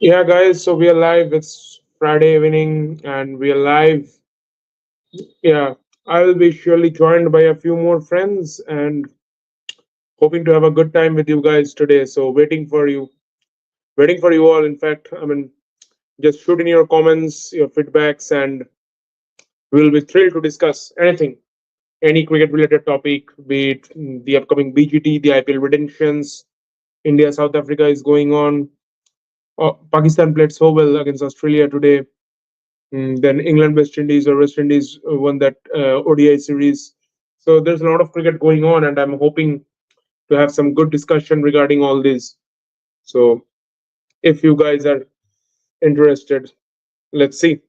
Yeah, guys, so we are live. It's Friday evening and we are live. Yeah, I will be surely joined by a few more friends and hoping to have a good time with you guys today. So, waiting for you all. In fact, just shoot in your comments, your feedbacks, and we'll be thrilled to discuss anything, any cricket related topic, be it the upcoming BGT, the IPL redemptions, India South Africa is going on. Pakistan played so well against Australia today. Then England, West Indies, or West Indies won that ODI series. So there's a lot of cricket going on, and I'm hoping to have some good discussion regarding all this. So if you guys are interested, let's see.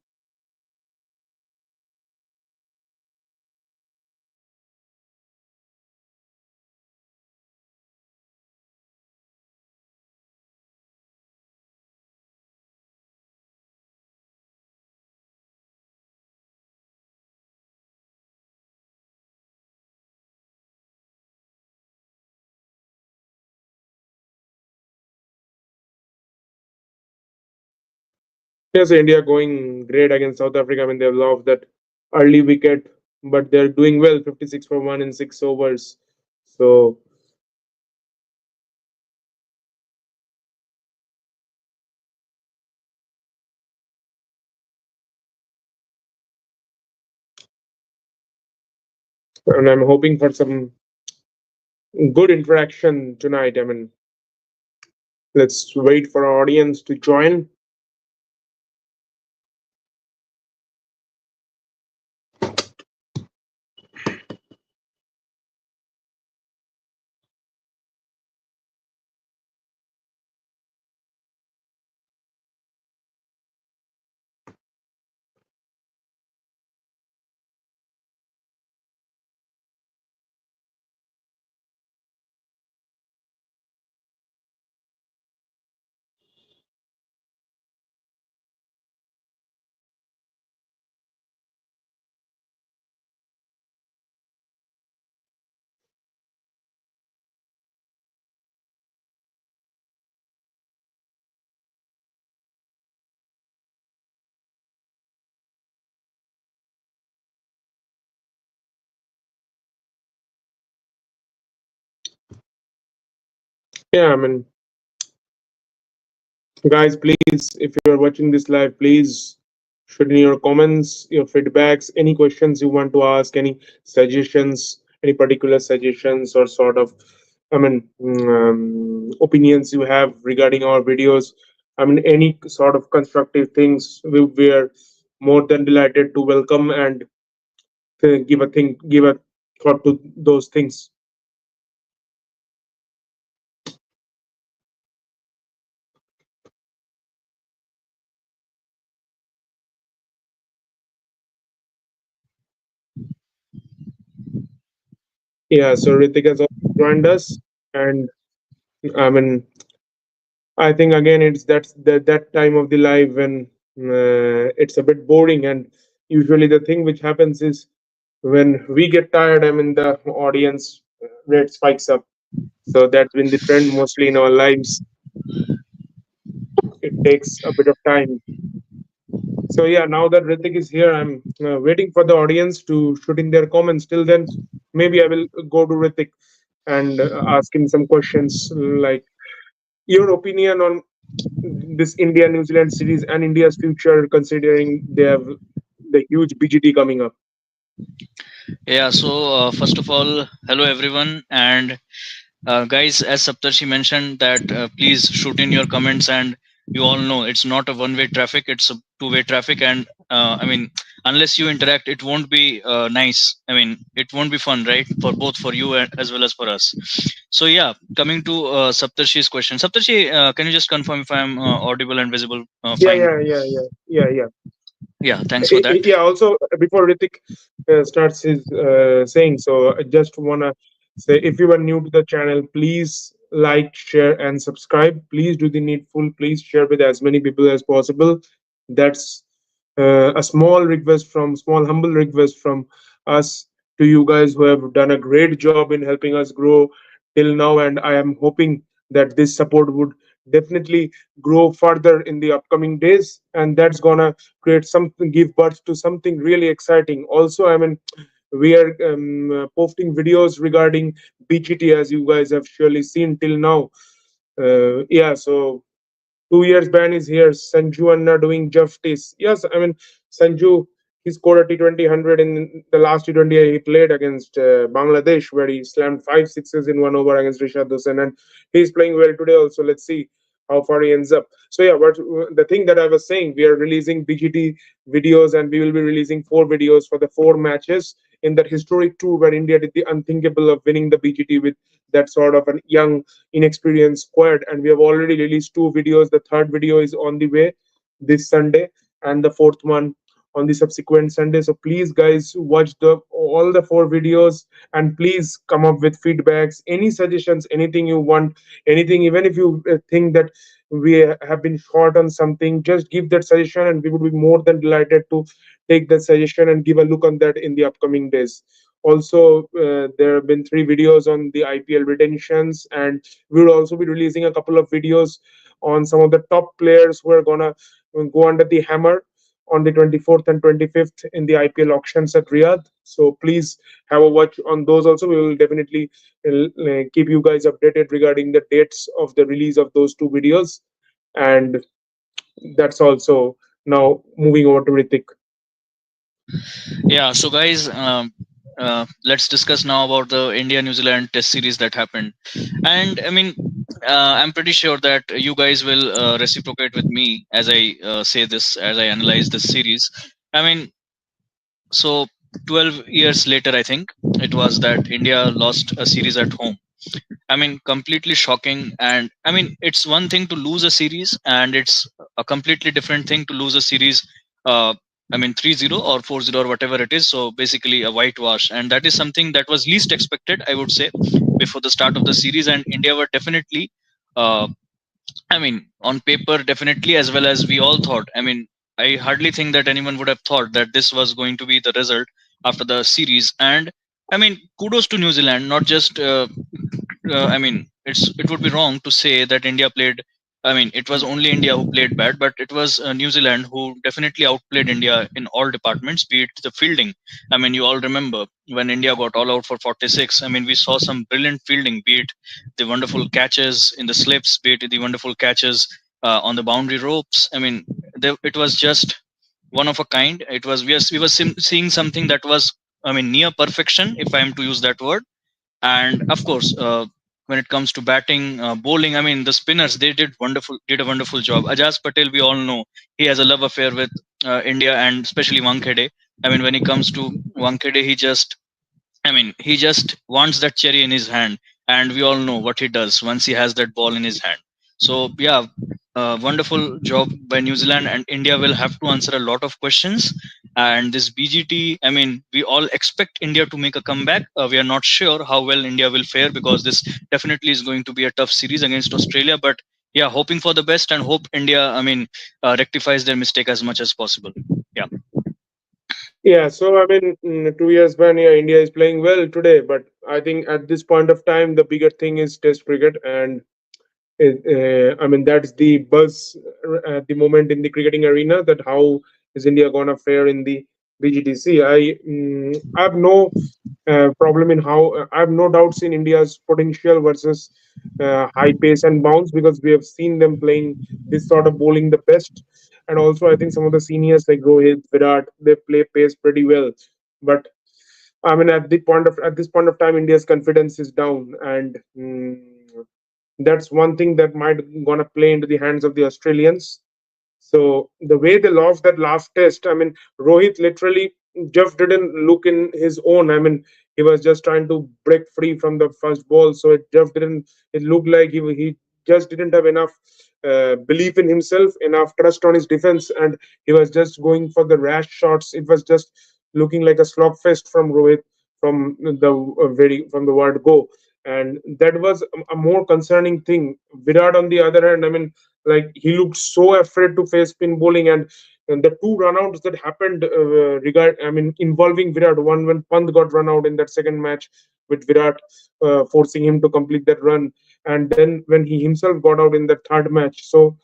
Yes, India going great against South Africa. I mean, they've lost that early wicket, but they're doing well, 56 for one in 6 overs. So and I'm hoping for some good interaction tonight. I mean, let's wait for our audience to join. Yeah, I mean, guys, please, if you are watching this live, please shoot in your comments, your feedbacks, any questions you want to ask, any suggestions, any particular suggestions or sort of, opinions you have regarding our videos. I mean, any sort of constructive things, we are more than delighted to welcome and give a thought to those things. Yeah, so Ritik has also joined us, and I mean, I think again it's that time of the life when it's a bit boring, and usually the thing which happens is when we get tired, I mean the audience rate spikes up. So that's been the trend mostly in our lives. It takes a bit of time. So yeah, now that Ritik is here, I'm waiting for the audience to shoot in their comments. Till then, maybe I will go to Ritik and ask him some questions like your opinion on this India New Zealand series and India's future, considering they have the huge BGT coming up. Yeah, so first of all, hello everyone, and guys, as Saptarshi mentioned, that please shoot in your comments, and you all know it's not a one-way traffic; it's a two-way traffic, and I mean, unless you interact, it won't be nice. I mean, it won't be fun, right? For both for you as well as for us. So yeah, coming to Saptarshi's question, Saptarshi, can you just confirm if I'm audible and visible? Yeah, Fine. yeah, yeah, yeah, yeah, yeah. Yeah, thanks for that. Yeah. Also, before Ritik starts his saying, so I just wanna say, if you are new to the channel, please like, share, and subscribe. Please do the needful. Please share with as many people as possible. That's a small humble request from us to you guys who have done a great job in helping us grow till now, and I am hoping that this support would definitely grow further in the upcoming days, and that's gonna create something, give birth to something really exciting. Also, I mean, we are posting videos regarding BGT, as you guys have surely seen till now. Yeah, so 2 years ban is here. Sanju Anna doing justice. Yes, I mean Sanju, he scored a T20 100 in the last T20 he played against Bangladesh, where he slammed 5 sixes in 1 over against Rishad Hussain, and he's playing well today. Also, let's see how far he ends up. So yeah, but the thing that I was saying, we are releasing BGT videos, and we will be releasing 4 videos for the 4 matches in that historic tour where India did the unthinkable of winning the BGT with that sort of an young inexperienced squad. And we have already released 2 videos. The third video is on the way this Sunday, and the fourth one on the subsequent Sunday. So please, guys, watch the all the 4 videos, and please come up with feedbacks, any suggestions, anything you want, anything. Even if you think that we have been short on something, just give that suggestion, and we would be more than delighted to take that suggestion and give a look on that in the upcoming days. Also, there have been 3 videos on the IPL retentions, and we will also be releasing a couple of videos on some of the top players who are gonna go under the hammer on the 24th and 25th in the IPL auctions at Riyadh. So please have a watch on those also. We will definitely keep you guys updated regarding the dates of the release of those 2 videos. And that's also now moving over to Ritik. Yeah, so guys, let's discuss now about the India New Zealand Test series that happened. And I mean, I'm pretty sure that you guys will reciprocate with me as I say this, as I analyze this series. I mean, so 12 years later, I think it was that India lost a series at home. I mean, completely shocking. And I mean, it's one thing to lose a series, and it's a completely different thing to lose a series. Uh, I mean, 3-0 or 4-0 or whatever it is. So basically, a whitewash. And that is something that was least expected, I would say, before the start of the series. And India were definitely uh, I mean, on paper, definitely, as well as we all thought. I mean, I hardly think that anyone would have thought that this was going to be the result after the series. And I mean, kudos to New Zealand, not just I mean, it would be wrong to say that India played. I mean, it was only India who played bad, but it was New Zealand who definitely outplayed India in all departments, be it the fielding. I mean, you all remember when India got all out for 46. I mean, we saw some brilliant fielding, be it the wonderful catches in the slips, be it the wonderful catches on the boundary ropes. I mean, it was just one of a kind. It was we were seeing something that was, I mean, near perfection, if I am to use that word. And of course, when it comes to batting, bowling, I mean, the spinners, they did a wonderful job. Ajaz Patel, we all know, he has a love affair with India, and especially Wankhede. I mean, when it comes to Wankhede, I mean, he just wants that cherry in his hand, and we all know what he does once he has that ball in his hand. So, yeah, wonderful job by New Zealand, and India will have to answer a lot of questions. And this BGT, I mean, we all expect India to make a comeback. We are not sure how well India will fare, because this definitely is going to be a tough series against Australia. But yeah, hoping for the best, and hope India, I mean, rectifies their mistake as much as possible. Yeah. Yeah, so I mean, 2 years ban, yeah, India is playing well today, but I think at this point of time, the bigger thing is Test cricket, and I mean, that's the buzz at the moment in the cricketing arena. That how is India gonna fare in the BGTC? I have no problem in how I have no doubts in India's potential versus high pace and bounce, because we have seen them playing this sort of bowling the best. And also, I think some of the seniors like Rohit, Virat, they play pace pretty well. But I mean, at this point of time, India's confidence is down, and that's one thing that might gonna play into the hands of the Australians. So the way they lost that last test, I mean, Rohit literally just didn't look in his own. I mean, he was just trying to break free from the first ball, so it just didn't. It looked like he just didn't have enough belief in himself, enough trust on his defense, and he was just going for the rash shots. It was just looking like a slogfest from Rohit from the from the word go, and that was a more concerning thing. Virat, on the other hand, I mean, like he looked so afraid to face spin bowling, and the 2 runouts that happened I mean, involving Virat. One when Pant got run out in that second match with Virat forcing him to complete that run, and then when he himself got out in the third match. So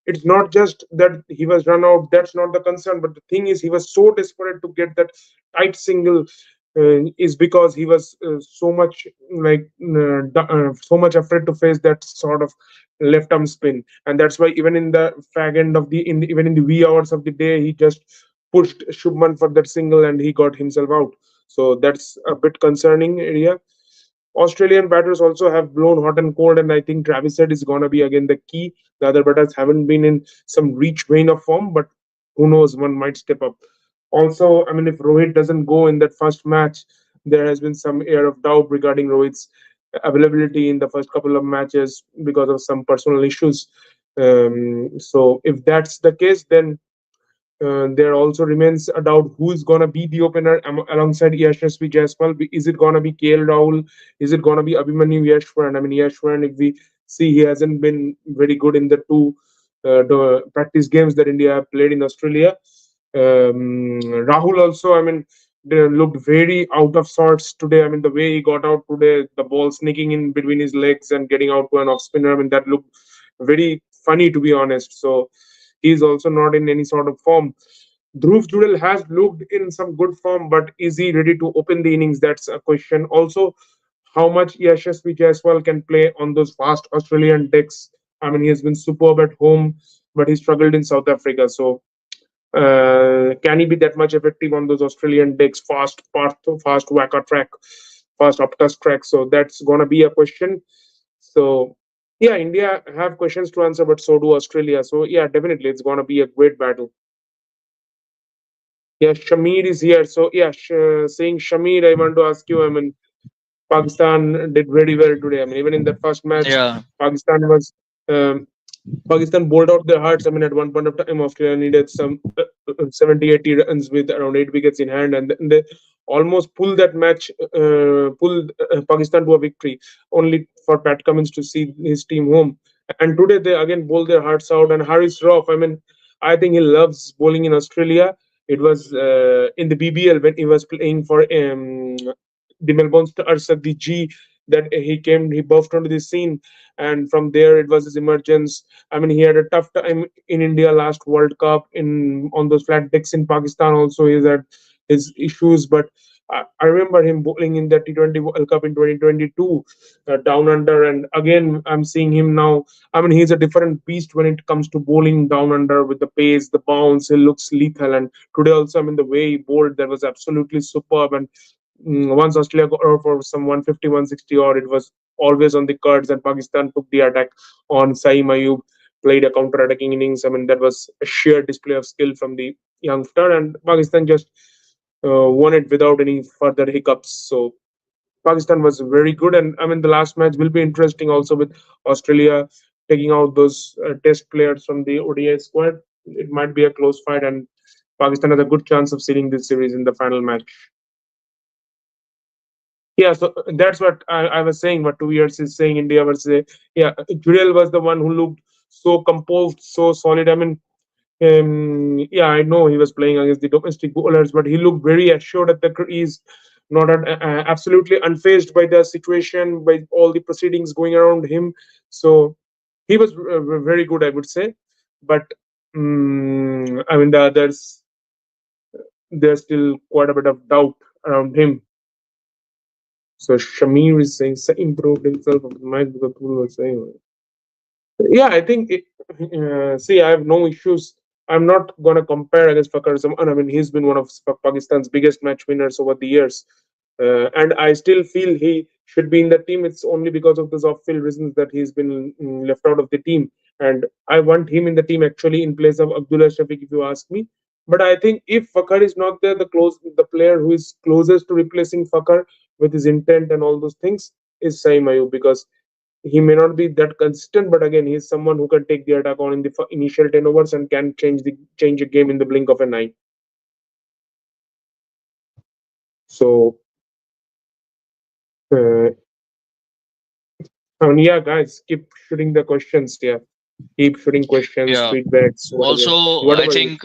it's not just that he was run out, that's not the concern, but the thing is he was so desperate to get that tight single, is because he was so much like so much afraid to face that sort of left arm spin, and that's why even in the fag end of even in the wee hours of the day, he just pushed Shubman for that single and he got himself out. So that's a bit concerning area. Australian batters also have blown hot and cold, and I think Travis Head is going to be again the key. The other batters haven't been in some reach vein of form, but who knows, one might step up. Also, I mean, if Rohit doesn't go in that first match, there has been some air of doubt regarding Rohit's availability in the first couple of matches because of some personal issues. So, if that's the case, then there also remains a doubt who is going to be the opener alongside Yashasvi Jaiswal. Is it going to be KL Rahul? Is it going to be Abhimanyu Yashwaran? I mean, Yashwaran, if we see, he hasn't been very good in the two the practice games that India have played in Australia. Rahul also, I mean, they looked very out of sorts today. I mean, the way he got out today, the ball sneaking in between his legs and getting out to an off spinner, I mean, that looked very funny, to be honest. So he's also not in any sort of form. Dhruv Judel has looked in some good form, but is he ready to open the innings? That's a question. Also, how much Yashasvi Jaiswal can play on those fast Australian decks? I mean, he has been superb at home, but he struggled in South Africa. So, can he be that much effective on those Australian decks, fast whacker track, fast uptusk track? So that's gonna be a question. So yeah, India have questions to answer, but so do Australia. So yeah, definitely it's gonna be a great battle. Yeah, Shamir is here. So yeah, saying Shamir, I want to ask you. I mean, Pakistan did very well today. I mean, even in that first match, Yeah, Pakistan was um, Pakistan bowled out their hearts. I mean, at one point of time, Australia needed some 70, 80 runs with around 8 wickets in hand, and then they almost pulled that match, pulled Pakistan to a victory, only for Pat Cummins to see his team home. And today they again bowled their hearts out. And Haris Rauf, I mean, I think he loves bowling in Australia. It was in the BBL when he was playing for the Melbourne Stars at the G that he buffed onto the scene, and from there it was his emergence. I mean, he had a tough time in India last World Cup in on those flat decks in Pakistan. Also, he had his issues, but I remember him bowling in the T20 World Cup in 2022 down under, and again I'm seeing him now. I mean, he's a different beast when it comes to bowling down under with the pace, the bounce. He looks lethal, and today also, I mean, the way he bowled, that was absolutely superb. And once Australia got out for some 150, 160 odd, it was always on the cards, and Pakistan took the attack on Saeem Ayub, played a counter-attacking innings. I mean, that was a sheer display of skill from the youngster, and Pakistan just won it without any further hiccups. So Pakistan was very good, and I mean, the last match will be interesting also with Australia taking out those test players from the ODI squad. It might be a close fight, and Pakistan has a good chance of sealing this series in the final match. Yeah, so that's what I was saying. What 2 years is saying India versus yeah, Jurel was the one who looked so composed, so solid. I mean, yeah, I know he was playing against the domestic bowlers, but he looked very assured at the crease, not absolutely unfazed by the situation, by all the proceedings going around him. So he was very good, I would say. But I mean, the others, there's still quite a bit of doubt around him. So Shamir is saying improved himself of the match because people were saying, yeah, I think see, I have no issues. I'm not gonna compare against Fakhar Zaman. I mean, he's been one of Pakistan's biggest match winners over the years, and I still feel he should be in the team. It's only because of those off-field reasons that he's been left out of the team, and I want him in the team actually in place of Abdullah Shafiq, if you ask me. But I think if Fakhar is not there, the player who is closest to replacing Fakhar with his intent and all those things is Saim Ayub, because he may not be that consistent, but again, he's someone who can take the attack on in the initial 10 overs and can change a game in the blink of an eye. So, uh, I mean, yeah, guys, keep shooting the questions. Yeah, keep shooting questions, yeah. feedbacks, whatever, Also, I whatever. think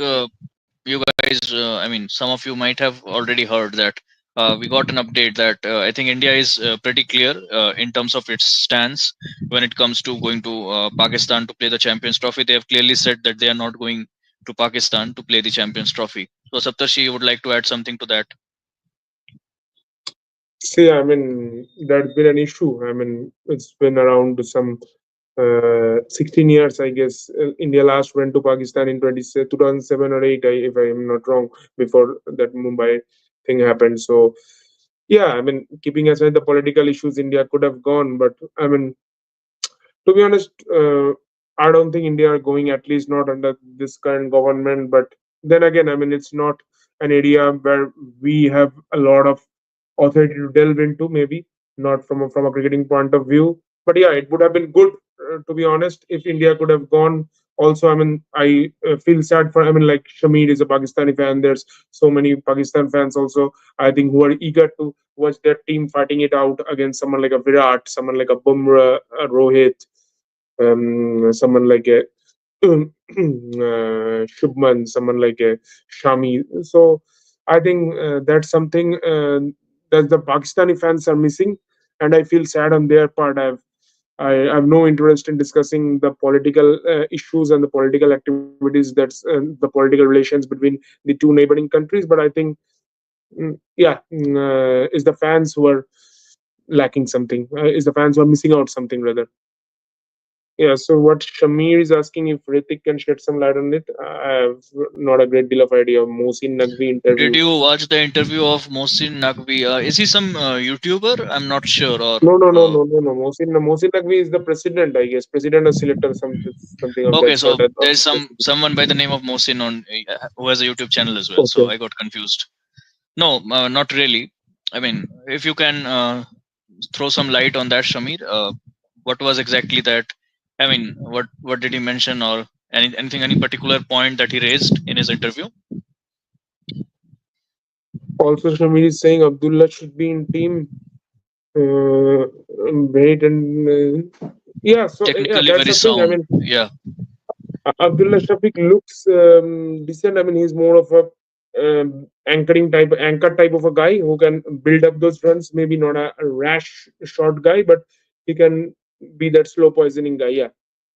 you guys, I mean, some of you might have already heard that we got an update that I think India is pretty clear in terms of its stance when it comes to going to Pakistan to play the Champions Trophy. They have clearly said that they are not going to Pakistan to play the Champions Trophy. So Saptarshi, you would like to add something to that? See, I mean, that's been an issue. I mean, it's been around some 16 years, I guess. India last went to Pakistan in 2007 or 8, if I am not wrong, before that Mumbai thing happened. So, yeah, I mean, keeping aside the political issues, India could have gone. But, I mean, to be honest, I don't think India are going, at least not under this current government. But then again, I mean, it's not an area where we have a lot of authority to delve into, maybe not from a cricketing point of view. But yeah, it would have been good, to be honest, if India could have gone. Also, I mean, I feel sad for. I mean, like Shamir is a Pakistani fan. There's so many Pakistan fans also, I think, who are eager to watch their team fighting it out against someone like a Virat, someone like a Bumrah, a Rohit, someone like a Shubman, someone like a Shami. So I think that's something that the Pakistani fans are missing, and I feel sad on their part. I have no interest in discussing the political issues and the political activities, that's the political relations between the two neighboring countries. But I think, yeah, is the fans who are lacking something, is the fans who are missing out something rather. Yeah, so what Shamir is asking, if Ritik can shed some light on it, I have not a great deal of idea. Mohsin Naqvi Did interview. you watch the interview of Mohsin Naqvi? Is he some YouTuber? I'm not sure. Or No, no, no, uh, no, no, no. Mohsin Naqvi is the president, I guess, president or selector, something of okay, that so sort. Of there's the someone by the name of Mohsin on who has a YouTube channel as well. So okay. I got confused. No, not really. I mean, if you can throw some light on that, Shamir, what was exactly that? I mean, what did he mention, or anything, any particular point that he raised in his interview? Also, Shamir is saying Abdullah should be in team. Uh, wait and yeah, so yeah, Technically that's very the thing. I sound. mean, Yeah, Abdullah Shafiq looks decent. I mean, he's more of a anchor type of a guy who can build up those runs. Maybe not a rash short guy, but he can be that slow poisoning guy. Yeah,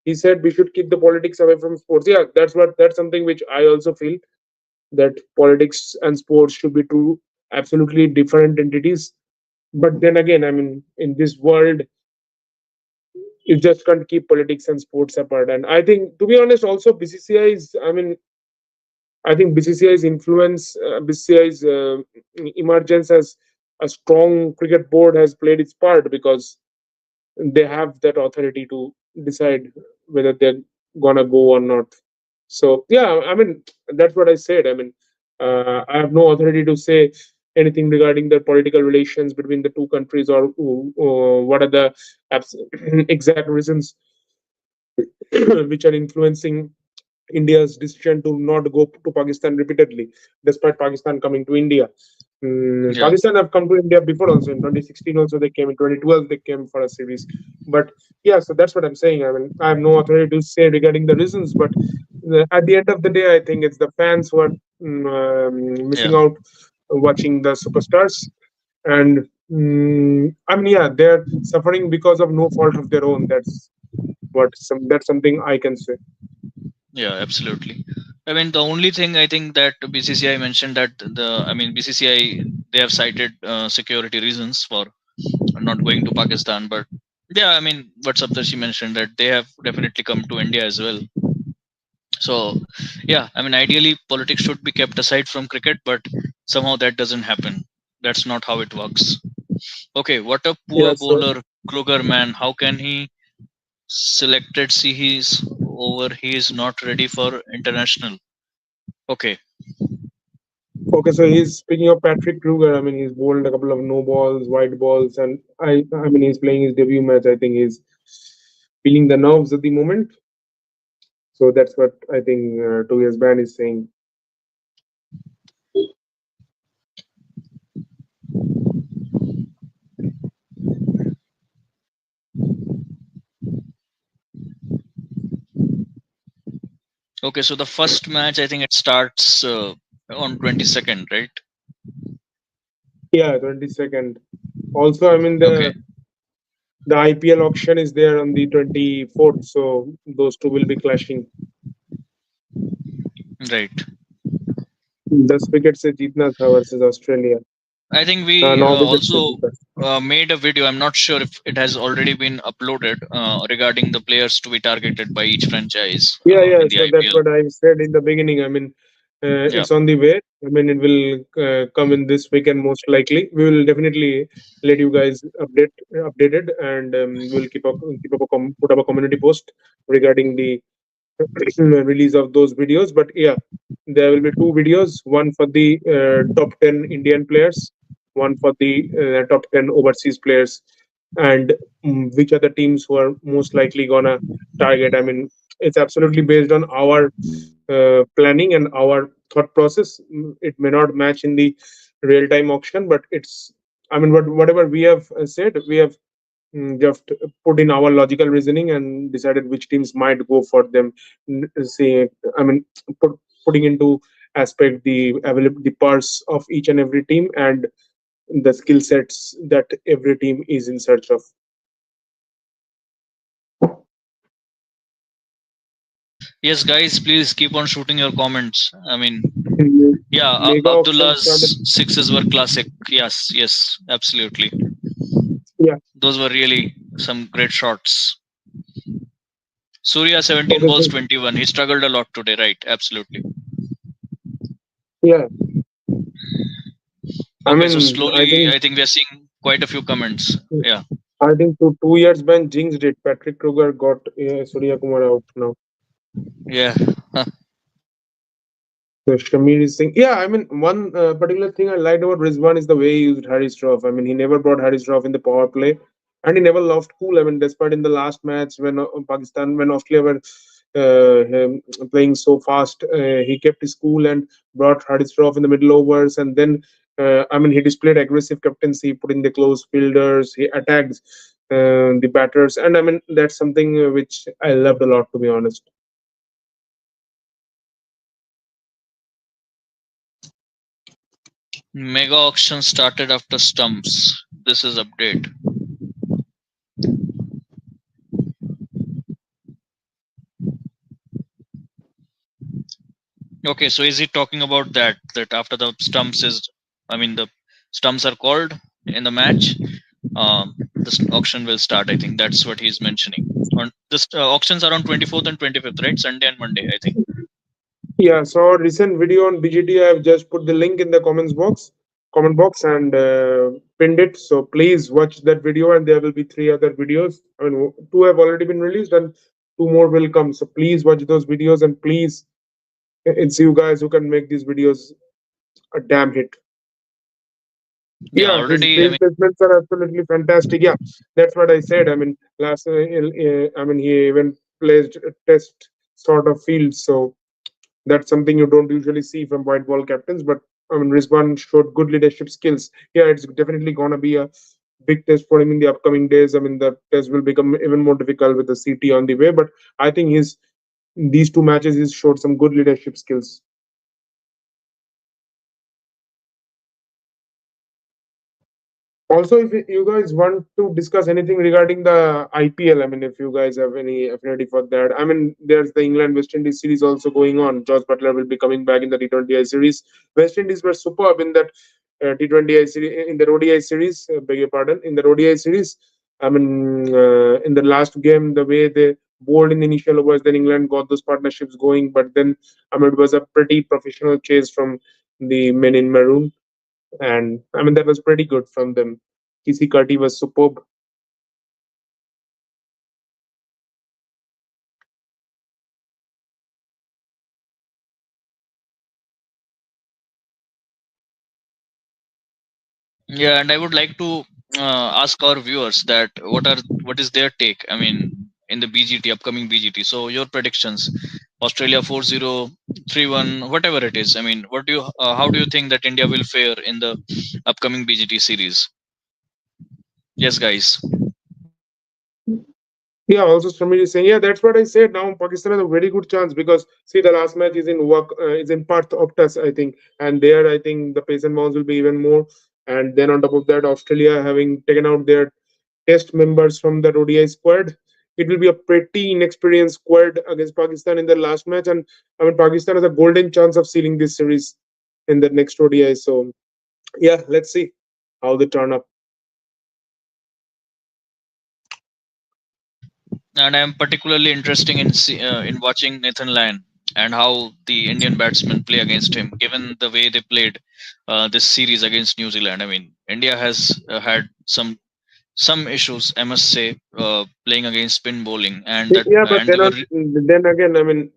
he said we should keep the politics away from sports. Yeah, that's something which I also feel, that politics and sports should be two absolutely different entities. But then again, I mean, in this world, you just can't keep politics and sports apart. And I think, to be honest, also BCCI is. I mean, I think BCCI's influence, BCCI's emergence as a strong cricket board has played its part, because they have that authority to decide whether they're gonna go or not. So yeah, I mean, that's what I said. I mean, I have no authority to say anything regarding the political relations between the two countries, or what are the exact reasons which are influencing India's decision to not go to Pakistan repeatedly, despite Pakistan coming to India. yeah, Pakistan have come to India before also. In 2016 also they came. In 2012 they came for a series. But yeah, so that's what I'm saying. I mean, I have no authority to say regarding the reasons, but at the end of the day, I think it's the fans who are yeah. missing out watching the superstars. And I mean, yeah, they're suffering because of no fault of their own. That's something I can say. Yeah, absolutely. I mean, the only thing I think that BCCI mentioned that I mean, BCCI, they have cited security reasons for not going to Pakistan, but yeah, I mean, what Saptarshi mentioned that they have definitely come to India as well. So yeah, I mean, ideally politics should be kept aside from cricket, but somehow that doesn't happen. That's not how it works. Okay, what a Yeah, poor so bowler, Kruger, man. How can he selected? See, he's over. He is not ready for international. Okay, okay, so he's speaking of Patrick Kruger. I mean, he's bowled a couple of no balls, white balls, and I mean, he's playing his debut match. I think he's feeling the nerves at the moment. So that's what I think 2 years ban is saying. okay. So the first match, I think it starts on 22nd, right? Yeah, 22nd. Also, I mean Okay, the IPL auction is there on the 24th, so those two will be clashing. right. 10 wicket से जीतना था versus Australia. I think we 9 wicket से also जीता. made a video. I'm not sure if it has already been uploaded regarding the players to be targeted by each franchise Yeah, yeah. in the So that's IPL. what I said in the beginning. I mean, Yeah. it's on the way. I mean, it will come in this weekend most likely. We will definitely let you guys updated, and we'll put up a community post regarding the release of those videos. But yeah, there will be two videos: one for the top 10 Indian players, one for the top 10 overseas players, and which are the teams who are most likely gonna target. I mean, it's absolutely based on our planning and our thought process. It may not match in the real time auction, but it's, I mean, whatever we have said, we have just put in our logical reasoning and decided which teams might go for them. Say, I mean, putting into aspect the available the purse of each and every team and the skill sets that every team is in search of. Yes, guys, please keep on shooting your comments. I mean, yeah, Mega auction started. Abdullah's sixes were classic. Yes, yes, absolutely. Yeah. Those were really some great shots. Surya 17 Okay. balls So 21. He struggled a lot today, right? Absolutely. yeah. I Okay, so mean, slowly, I think we are seeing quite a few comments. Yeah, I think 2 years back, Jinx did. Patrick Kruger got Surya Kumar out now. yeah. So Shamir is saying, yeah, I mean, one particular thing I liked about Rizwan is the way he used Harry Shroff. I mean, he never brought Harry Shroff in the power play, and he never lost cool. I mean, despite in the last match when when Australia were playing so fast, he kept his cool and brought Harry Shroff in the middle overs, and then I mean, he displayed aggressive captaincy, putting the close fielders, he attacked the batters, and I mean, that's something which I loved a lot, to be honest. Mega auction started after stumps. This is update. Okay, so is he talking about that after the stumps is, I mean the stumps are called in the match, the auction will start. I think that's what he's mentioning. On this auctions are on 24th and 25th, right? Sunday and Monday, I think. Yeah, so a recent video on BGT, I have just put the link in the comment box, and pinned it. So please watch that video, and there will be three other videos. I mean, two have already been released, and two more will come. So please watch those videos, and please, it's you guys who can make these videos a damn hit. Yeah, Yeah, his already. I field mean, placements are absolutely fantastic. Yeah, that's what I said. I mean, I mean, he even placed a test sort of field, so that's something you don't usually see from white ball captains. But I mean, Rizwan showed good leadership skills. Yeah, it's definitely gonna be a big test for him in the upcoming days. I mean, the test will become even more difficult with the CT on the way. But I think his these two matches he's showed some good leadership skills. Also, if you guys want to discuss anything regarding the IPL, I mean, if you guys have any affinity for that, I mean, there's the England West Indies series also going on. Josh Butler will be coming back in the T20I series. West Indies were superb in that T20I series, in the ODI series. Beg your pardon, in the ODI series. I mean, in the last game, the way they bowled in the initial overs, then England got those partnerships going. But then, I mean, it was a pretty professional chase from the men in maroon, and I mean that was pretty good from them. Kisi Kati was superb. yeah, and I would like to ask our viewers that what is their take. I mean, in the BGT, upcoming BGT. So your predictions, Australia 4-0, 3-1, whatever it is. I mean, what do you how do you think that India will fare in the upcoming BGT series? Yes, guys. Yeah, also Shamir is saying, yeah, that's what I said. Now Pakistan has a very good chance because see, the last match is in Perth, Optus, I think, and there I think the pace and bounce will be even more. And then on top of that, Australia having taken out their test members from the ODI squad, it will be a pretty inexperienced squad against Pakistan in the last match. And I mean, Pakistan has a golden chance of sealing this series in the next ODI. So yeah, let's see how they turn up. And I am particularly interested in watching Nathan Lyon and how the Indian batsmen play against him, given the way they played this series against New Zealand. I mean, India has had some issues, I must say, playing against spin bowling, and that Yeah, but and they were. then again, I mean,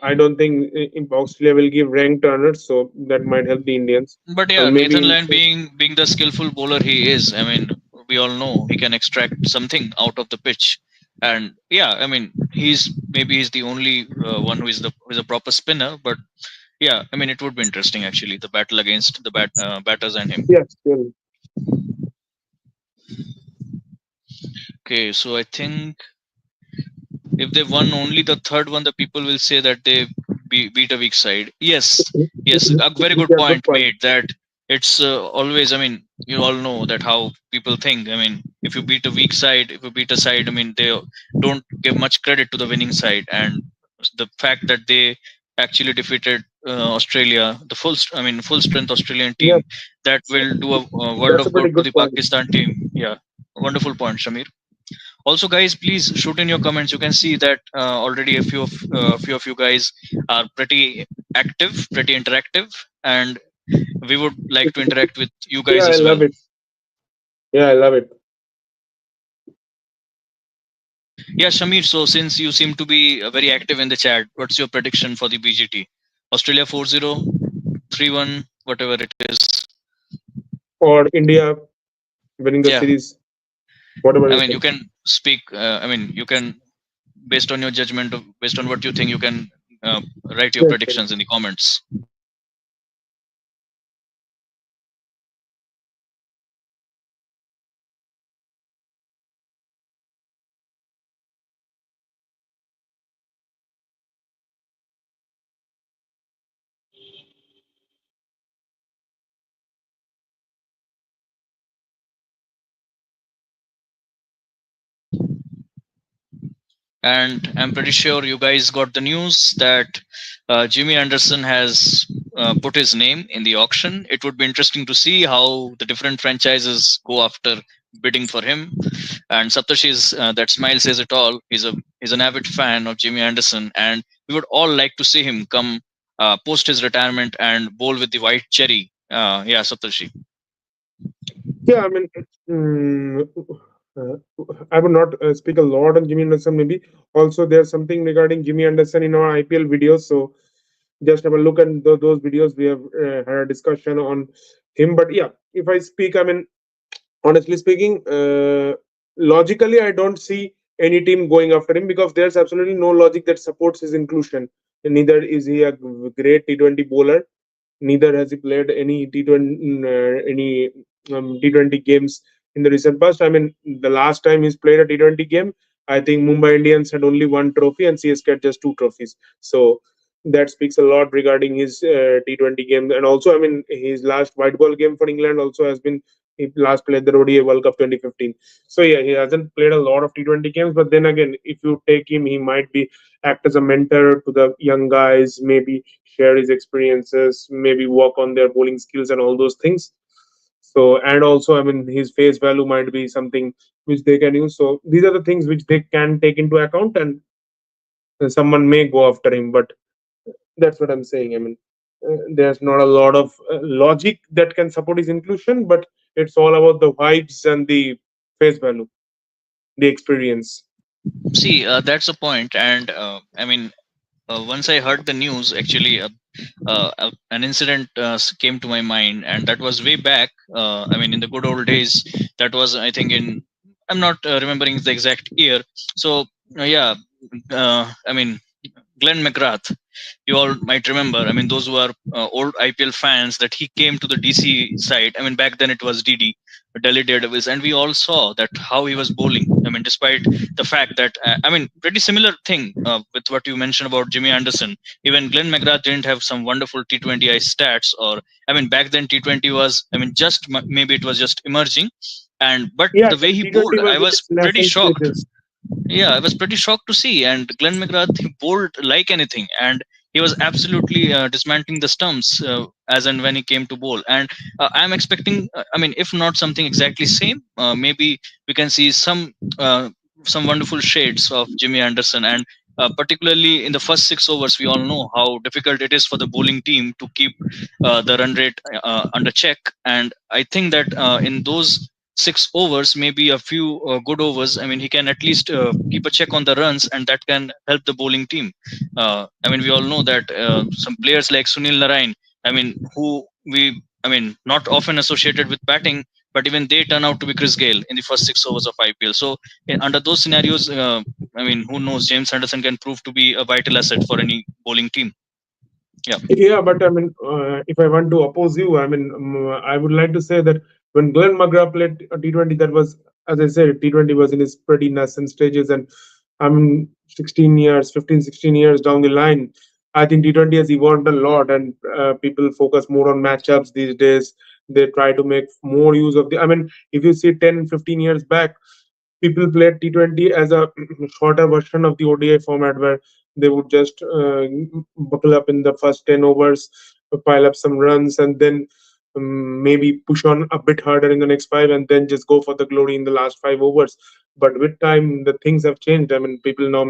I don't think Australia will give rank turners, so that might help the Indians. But I yeah, mean, Nathan maybe Lyon being the skillful bowler he is, I mean, we all know he can extract something out of the pitch. And yeah, I mean, he's the only one who is a proper spinner. But yeah, I mean, it would be interesting actually, the battle against the batters and him. yes, well, Okay, so I think if they won only the third one, the people will say that they beat a weak side. Yes, a very good yeah, good point point. made. That it's always. I mean, you all know that how people think. I mean, if you beat a weak side, if you beat a side, I mean, they don't give much credit to the winning side, and the fact that they actually defeated Australia, the I mean, full strength Australian Yeah, team, that will do a world that's a of good pretty to good the point. Pakistan team. Yeah, wonderful point, Shamir. Also, guys, please shoot in your comments. You can see that already a few of you guys are pretty active, pretty interactive, and we would like to interact with you Yeah, guys I as well. love it. Yeah, I love it. Yeah, Shamir, so since you seem to be very active in the chat, what's your prediction for the BGT? Australia 4-0, 3-1, whatever it is. Or India winning the Yeah, series, whatever I you mean, you think. can speak. I mean, you can, based on your judgment, based on what you think, you can write your Yes, yes. predictions in the comments. And I'm pretty sure you guys got the news that Jimmy Anderson has put his name in the auction. It would be interesting to see how the different franchises go after bidding for him. And Saptashi's that smile says it all. He's an avid fan of Jimmy Anderson, and we would all like to see him come post his retirement and bowl with the white cherry. Yeah, Saptashi. Yeah, I mean, mm, I would not speak a lot on Jimmy Anderson. Maybe also there's something regarding Jimmy Anderson in our IPL videos. So just have a look at those videos. We have had a discussion on him. But yeah, if I speak, I mean, honestly speaking, logically, I don't see any team going after him because there's absolutely no logic that supports his inclusion. Neither is he a great T20 bowler, neither has he played any T20 games in the recent past. I mean, the last time he's played a T20 game, I think Mumbai Indians had only one trophy and CSK had just two trophies. So that speaks a lot regarding his T20 game. And also, I mean, his last white ball game for England also has been he last played the ODI World Cup 2015. So yeah, he hasn't played a lot of T20 games. But then again, if you take him, he might be act as a mentor to the young guys, maybe share his experiences, maybe work on their bowling skills and all those things. So, and also, I mean, his face value might be something which they can use. So, these are the things which they can take into account, and someone may go after him. But that's what I'm saying. I mean, there's not a lot of logic that can support his inclusion, but it's all about the vibes and the face value, the experience. See, that's a point, and I mean, once I heard the news, actually, an incident came to my mind, and that was way back. I mean, in the good old days, that was, I think, in I'm not remembering the exact year. So, yeah, I mean, Glenn McGrath, you all might remember. I mean, those who are old IPL fans, that he came to the DC side. I mean, back then it was DD, Delhi Daredevils, and we all saw that how he was bowling. I mean, despite the fact that I mean, pretty similar thing with what you mentioned about Jimmy Anderson. Even Glenn McGrath didn't have some wonderful T20I stats, or I mean, back then T20 was, I mean, just maybe it was just emerging, and but Yeah, the way he T20 bowled, was I in was its pretty nascent shocked. stages. Yeah, I was pretty shocked to see. And Glenn McGrath, he bowled like anything, and he was absolutely dismantling the stumps as and when he came to bowl. And I'm expecting, I mean, if not something exactly same, maybe we can see uh, some wonderful shades of Jimmy Anderson. And particularly in the first 6 overs, we all know how difficult it is for the bowling team to keep the run rate under check. And I think that in those 6 overs, maybe a few good overs, I mean, he can at least keep a check on the runs, and that can help the bowling team. I mean, we all know that some players like Sunil Narayan, I mean, who we, I mean, not often associated with batting, but even they turn out to be Chris Gale in the first 6 overs of IPL. So, under those scenarios, I mean, who knows? James Anderson can prove to be a vital asset for any bowling team. Yeah. Yeah, but I mean, if I want to oppose you, I mean, I would like to say that when Glenn McGrath played a T20, that was, as I said, T20 was in its pretty nascent stages. And I mean, 16 years, 15, 16 years down the line, I think T20 has evolved a lot, and people focus more on matchups these days. They try to make more use of the. I mean, if you see 10, 15 years back, people played T20 as a shorter version of the ODI format where they would just buckle up in the first 10 overs, pile up some runs, and then maybe push on a bit harder in the next five, and then just go for the glory in the last 5 overs. But with time, the things have changed. I mean, people now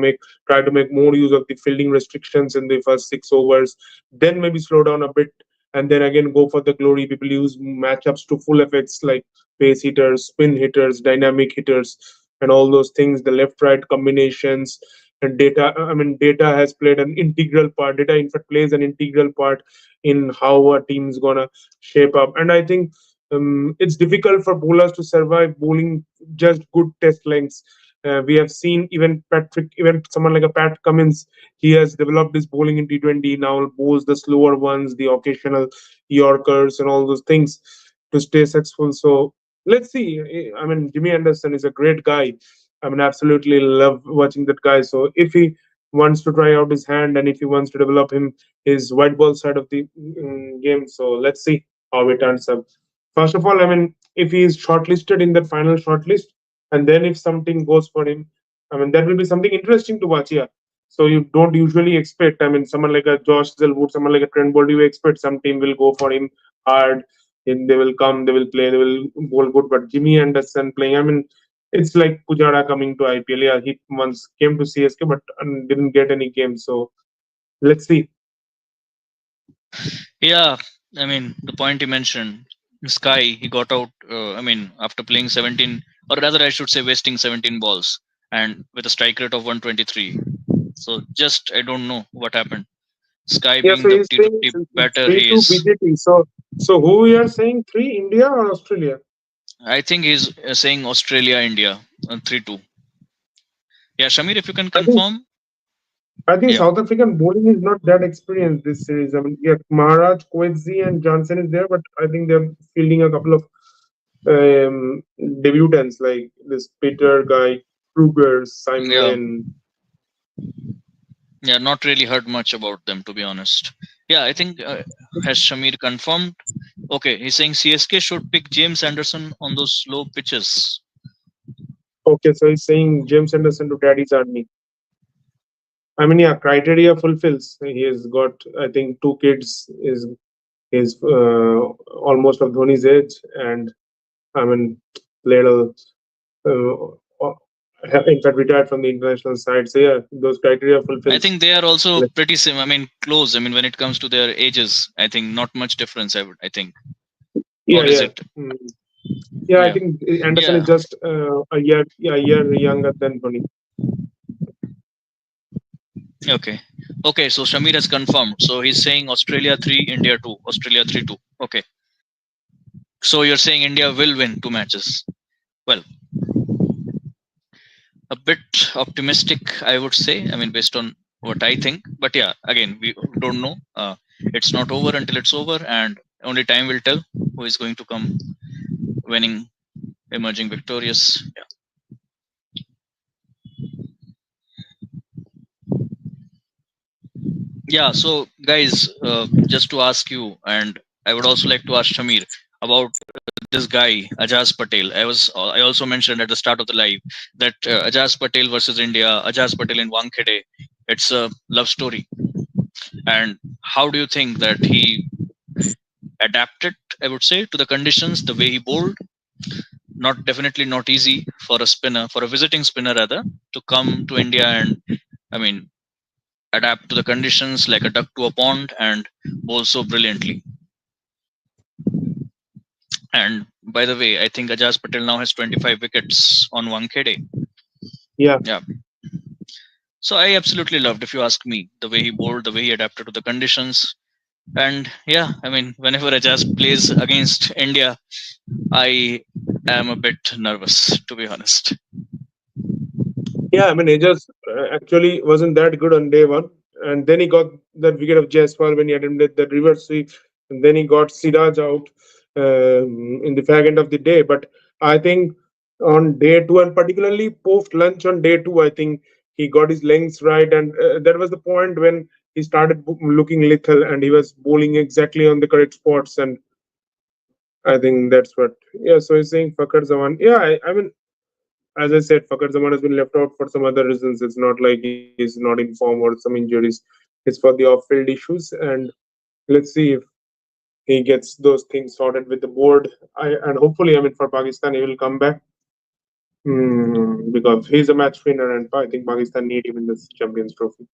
try to make more use of the fielding restrictions in the first 6 overs, then maybe slow down a bit, and then again go for the glory. People use matchups to full effects like pace hitters, spin hitters, dynamic hitters, and all those things, the left right combinations. And data, I mean, data has played an integral part. Data, in fact, plays an integral part in how a team's gonna shape up. And I think it's difficult for bowlers to survive bowling just good test lengths. We have seen even someone like a Pat Cummins, he has developed his bowling in T20, now bowls the slower ones, the occasional Yorkers, and all those things to stay successful. So let's see. I mean, Jimmy Anderson is a great guy. I mean, absolutely love watching that guy. So if he wants to try out his hand, and if he wants to develop his white ball side of the game, so let's see how it turns up. First of all, I mean, if he is shortlisted in that final shortlist, and then if something goes for him, I mean, that will be something interesting to watch. Yeah. So you don't usually expect. I mean, someone like a Josh Zelwood, someone like a Trent Bolt, you expect some team will go for him hard, and they will come, they will play, they will bowl good. But Jimmy Anderson playing, I mean, it's like Pujara coming to IPL. Yeah, he once came to CSK, but didn't get any games. So let's see. Yeah, I mean, the point you mentioned, Sky, he got out, I mean, after playing 17, or rather, I should say, wasting 17 balls and with a strike rate of 123. So just, I don't know what happened. Sky Yeah, being so the he's saying T20 it's batter three he two is, BGT. So who we are saying, three, India or Australia? I think he's saying Australia, India, 3-2. Yeah, Shamir, if you can I think confirm. I think Yeah, South African bowling is not that experienced this series. I mean, yeah, Maharaj, Coetzee, and Johnson is there, but I think they're fielding a couple of um, debutants like this Peter guy, Kruger, Simon yeah, Lane. yeah, not really heard much about them, to be honest. Yeah, I think, has Shamir confirmed? Okay, he's saying CSK should pick James Anderson on those slow pitches. Okay, so he's saying James Anderson to Daddy's Army. I mean, yeah, criteria fulfills. He has got, I think, two kids. Is almost of Dhoni's age, and I mean, played a in fact retired from the international side. So yeah, those criteria I fulfills. think they are also pretty I mean, close. I mean, when it comes to their ages, I think not much difference. I think, Yeah, or is yeah. it? Yeah, I Yeah, think Anderson is yeah. just a year younger than Dhoni. Okay, okay. So Shamir has confirmed. So he's saying Australia 3, India 2. Australia 3-2. Okay. So you're saying India will win 2 matches. Well, a bit optimistic, I would say. I mean, based on what I think. But yeah, again, we don't know. It's not over until it's over, and only time will tell who is going to come winning, emerging victorious. Yeah. Yeah, so guys, just to ask you, and I would also like to ask Shamir about this guy Ajaz Patel. I also mentioned at the start of the live that Ajaz Patel versus India, Ajaz Patel in Wankhede, it's a love story. And how do you think that he adapted, I would say, to the conditions, the way he bowled? Not definitely not easy for a spinner, for a visiting spinner rather, to come to India and, I mean, adapt to the conditions like a duck to a pond and bowl so brilliantly. And by the way, I think Ajaz Patel now has 25 wickets on Wankhede. Yeah, Yeah. So I absolutely loved, if you ask me, the way he bowled, the way he adapted to the conditions. And yeah, I mean, whenever Ajaz plays against India, I am a bit nervous, to be honest. yeah. I mean, he just actually wasn't that good on day one, and then he got that wicket of Jaiswal when he attempted that reverse sweep, and then he got Siraj out in the fag end of the day. But I think on day two, and particularly post lunch on day two, I think he got his lengths right, and that was the point when he started looking lethal, and he was bowling exactly on the correct spots, and I think that's what. Yeah, so he's saying Fakhar Zaman. Yeah, I mean, as I said, Fakhar Zaman has been left out for some other reasons. It's not like he's not in form or some injuries. It's for the off-field issues, and let's see if he gets those things sorted with the board. And hopefully, I mean, for Pakistan, he will come back because he's a match winner, and I think Pakistan need him in this Champions Trophy.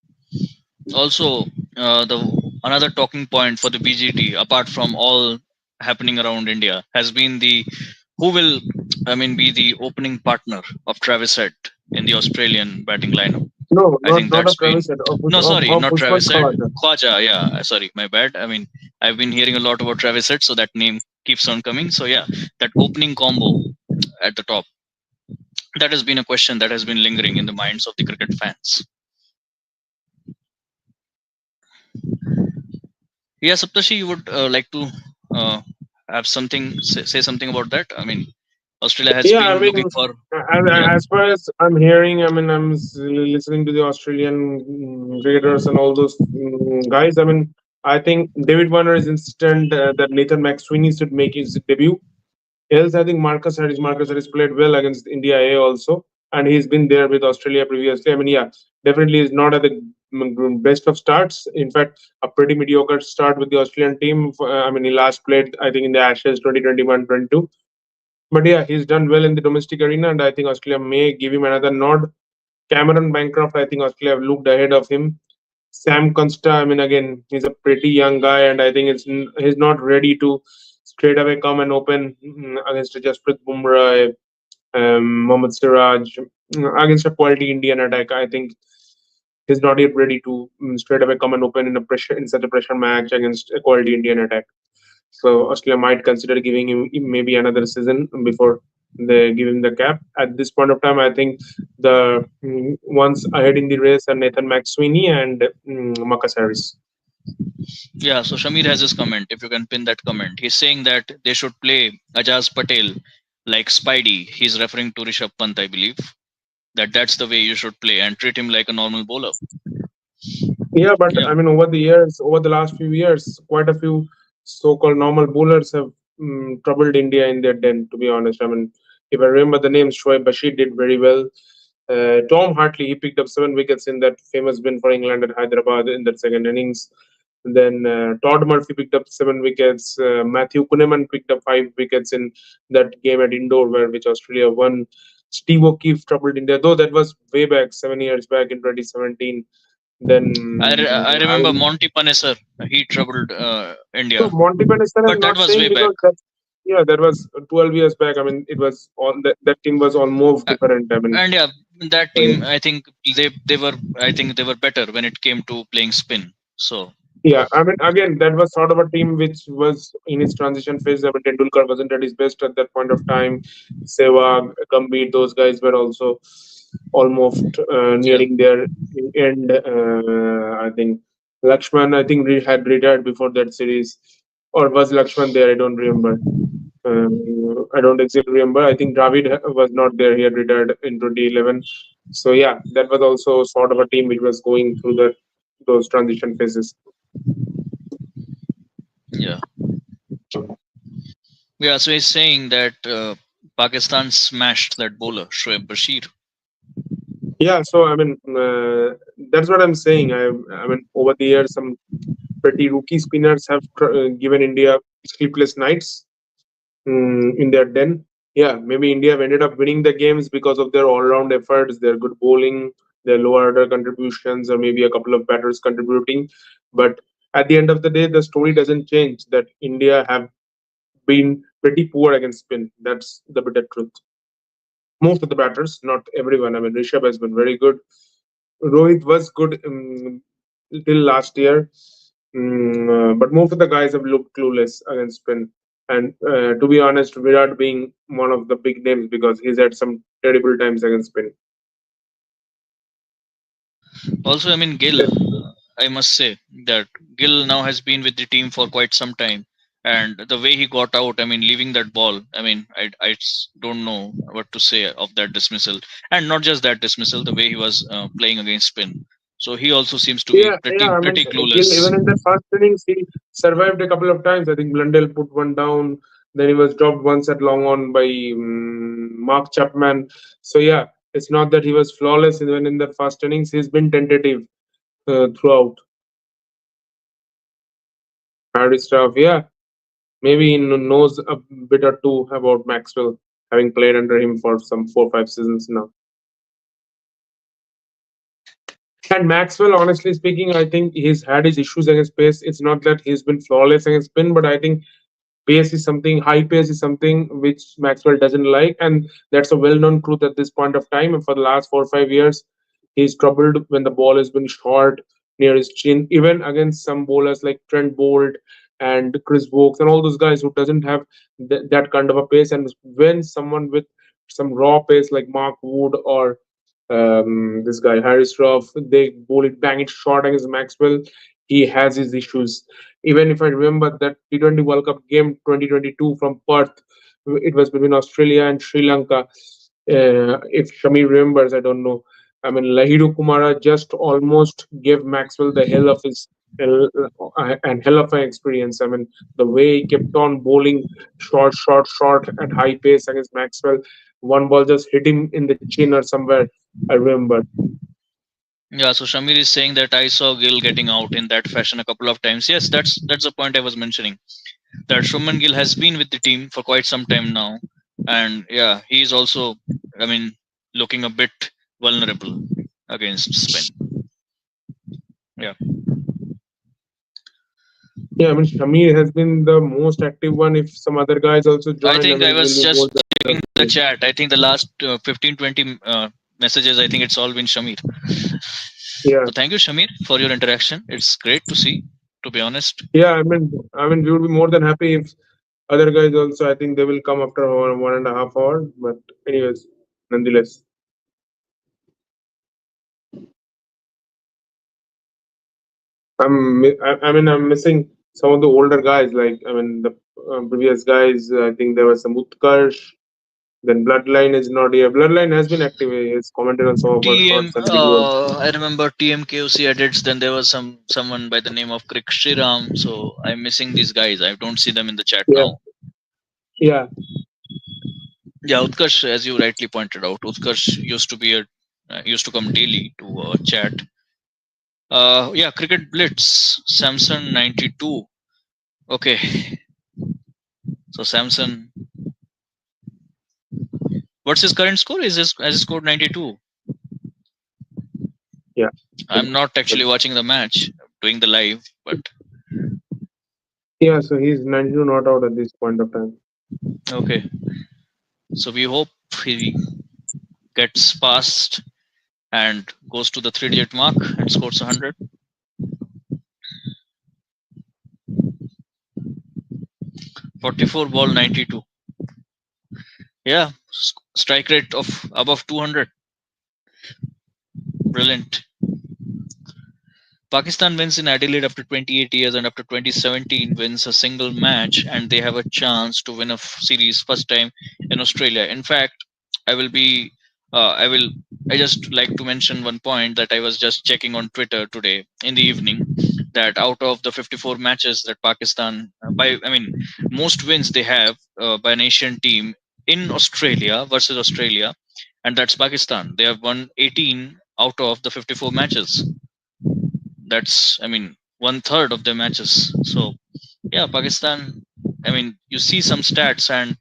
Also, the another talking point for the BGT, apart from all happening around India, has been the who will, I mean, be the opening partner of Travis Head in the Australian batting lineup. No, I think not that's of been Travis Head, no, sorry, of not Pushpan Travis Head, Khawaja. Khwaja. Yeah, sorry, my bad. I mean, I've been hearing a lot about Travis Head, so that name keeps on coming. So yeah, that opening combo at the top, that has been a question that has been lingering in the minds of the cricket fans. Yeah, Saptashi, you would like to uh, have something say something about that? I mean, Australia has Yeah, I been looking mean, for. Yeah, as far as I'm hearing, I mean, listening to the Australian cricketers and all those guys. I mean, I think David Warner is insistent that Nathan McSweeney should make his debut. Else, I think Marcus Harris played well against India A also, and he's been there with Australia previously. I mean, yeah, definitely is not at the best of starts. In fact, a pretty mediocre start with the Australian team. I mean, he last played, I think, in the Ashes 2021-22. But yeah, he's done well in the domestic arena, and I think Australia may give him another nod. Cameron Bancroft, I think Australia have looked ahead of him. Sam Consta, I mean, again, he's a pretty young guy, and I think he's not ready to straight away come and open against Jasprit Bumrah, Mohammad Siraj, against a quality Indian attack. I think he's not yet ready to straight away come and open in such a pressure match against a quality Indian attack. So Australia might consider giving him maybe another season before they give him the cap. At this point of time, I think the ones ahead in the race are Nathan McSweeney and Marcus Harris. yeah. So Shamir has his comment. If you can pin that comment, he's saying that they should play Ajaz Patel like Spidey. He's referring to Rishabh Pant, I believe. That's the way you should play and treat him like a normal bowler. Yeah, but Yeah, I mean, over the last few years, quite a few so-called normal bowlers have troubled India in their den. To be honest, I mean, if I remember the name, Shoaib Bashir did very well. Tom Hartley, he picked up 7 wickets in that famous win for England at Hyderabad in that second innings. Then Todd Murphy picked up 7 wickets. Matthew Kuhneman picked up 5 wickets in that game at Indore, which Australia won. Steve O'Keefe troubled India, though that was way back, 7 years back in 2017. Then I I remember Monty Panesar. He troubled so India, Monty Python, I'm but that not was saying way back. because that's yeah, that was 12 years back. I mean, it was on that team was almost Uh, different. I mean, and yeah, that uh, team, I think they were, I think they were better when it came to playing spin. So yeah, I mean, again, that was sort of a team which was in its transition phase. I mean, Tendulkar wasn't at his best at that point of time. Sehwag, Gambhir, those guys were also almost yeah, nearing their end. I think Lakshman, I think, had retired before that series, or was Lakshman there? I don't remember. I don't exactly remember. I think Dravid was not there. He had retired in 2011. So yeah, that was also sort of a team which was going through the those transition phases. Yeah, yeah. So he's saying that Pakistan smashed that bowler Shoaib Bashir. Yeah, so I mean, that's what I'm saying. I mean, over the years, some pretty rookie spinners have given India sleepless nights in their den. Yeah, maybe India have ended up winning the games because of their all-round efforts, their good bowling, their lower order contributions, or maybe a couple of batters contributing. But at the end of the day, the story doesn't change. That India have been pretty poor against spin. That's the bitter truth. Most of the batters, not everyone. I mean, Rishabh has been very good. Rohit was good till last year, but most of the guys have looked clueless against spin. And to be honest, Virat being one of the big names because he's had some terrible times against spin. Also, I mean, Gill, I must say that Gill now has been with the team for quite some time. And the way he got out, I mean, leaving that ball, I mean, don't know what to say of that dismissal. And not just that dismissal, the way he was playing against spin. So he also seems to be Yeah. I mean, pretty Gill, clueless. even in the first innings, he survived a couple of times. I think Blundell put one down. Then he was dropped once at long on by Mark Chapman. So yeah, it's not that he was flawless even in the first innings. He's been tentative throughout. Hardy stuff, yeah. Maybe he knows a bit or two about Maxwell, having played under him for some 4 or 5 seasons now. And Maxwell, honestly speaking, I think he's had his issues against pace. It's not that he's been flawless against spin, but I think pace is something, high pace is something which Maxwell doesn't like, and that's a well-known truth at this point of time. And for the last 4 or 5 years, he's troubled when the ball has been short near his chin, even against some bowlers like Trent Bolt and Chris Wokes and all those guys who doesn't have that kind of a pace. And when someone with some raw pace like Mark Wood or this guy Harris Ruff, they bowl it, bang it short against Maxwell. He has his issues. Even if I remember that T20 World Cup game 2022 from Perth, it was between Australia and Sri Lanka. If Shamir remembers, I don't know. I mean, Lahiru Kumara just almost gave Maxwell the hell of his and hell of an experience. I mean, the way he kept on bowling short at high pace against Maxwell. One ball just hit him in the chin or somewhere. I remember. Yeah, so Shamir is saying that I saw Gill getting out in that fashion a couple of times. Yes, that's the point I was mentioning. That Shubman Gill has been with the team for quite some time now, and yeah, he's also, I mean, looking a bit vulnerable against spin. Yeah, Yeah, I mean, Shamir has been the most active one. If some other guys also I join, I think I mean, it will was be more just than checking the chat. I think the last 15 20 messages, I think it's all been Shamir. yeah. So thank you, Shamir, for your interaction. It's great to see, to be honest. Yeah, I mean, we would be more than happy if other guys also. I think they will come after 1.5 hours. But anyways, nonetheless, I mean, I'm missing some of the older guys. Like, I mean, the previous guys. I think there was some Utkarsh. Then Bloodline is not here. Bloodline has been active. He has commented on some of our TM, shots and videos. I remember TMKOC edits. Then there was someone by the name of Krik Shriram. So I'm missing these guys. I don't see them in the chat Yeah, now. yeah, Yeah, Utkarsh, as you rightly pointed out, Utkarsh used to come daily to chat. Yeah, Cricket Blitz, Samson 92. Okay, so Samson, what's his current score? Has he scored 92? yeah. I'm not actually watching the match, doing the live, but Yeah, so he's 92 not out at this point of time. okay. So we hope he gets past and goes to the 3-digit mark and scores 100. 44 ball 92. Yeah, strike rate of above 200. Brilliant. Pakistan wins in Adelaide after 28 years and after 2017 wins a single match and they have a chance to win a series first time in Australia. In fact, I will be I will. I just like to mention one point that I was just checking on Twitter today in the evening, that out of the 54 matches that Pakistan, I mean, most wins they have by an Asian team in Australia versus Australia, and that's Pakistan. They have won 18 out of the 54 matches. That's, I mean, one third of their matches. So yeah, Pakistan. I mean, you see some stats and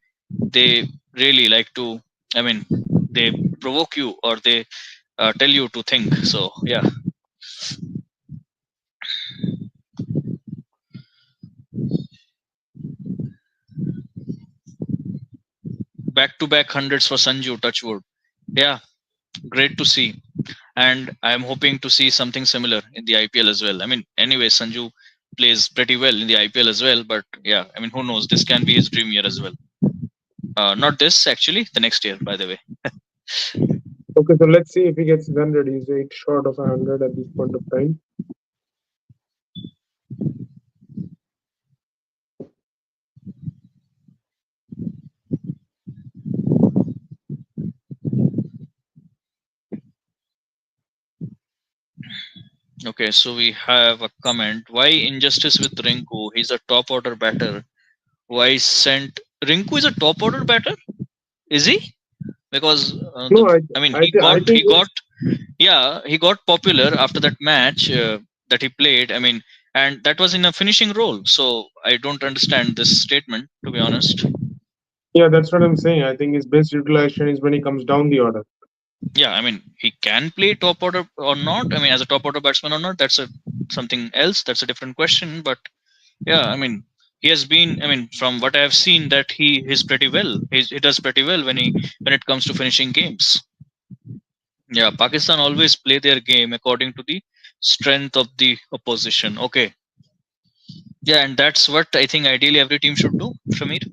they really like to. I mean, they provoke you or they tell you to think. So yeah, back to back hundreds for Sanju Touchwood. Yeah, great to see, and I am hoping to see something similar in the IPL as well. I mean, anyway, Sanju plays pretty well in the IPL as well, but yeah, I mean, who knows? This can be his dream year as well. Not this actually, the next year, by the way. Okay, so let's see if he gets 100. He's 8 short of 100 at this point of time. Okay, so we have a comment. Why injustice with Rinku? He's a top order batter. Why sent Rinku is a top order batter? Is he? Because No, I mean, I think he got popular after that match that he played. I mean, and that was in a finishing role. So I don't understand this statement, to be honest. yeah, that's what I'm saying. I think his best utilization is when he comes down the order. Yeah, I mean, he can play top order or not. I mean, as a top order batsman or not, that's a something else. That's a different question. But yeah, I mean, he has been. I mean, from what I have seen, that he is pretty well. He does pretty well when it comes to finishing games. Yeah, Pakistan always play their game according to the strength of the opposition. Okay. Yeah, and that's what I think ideally every team should do, Shamir.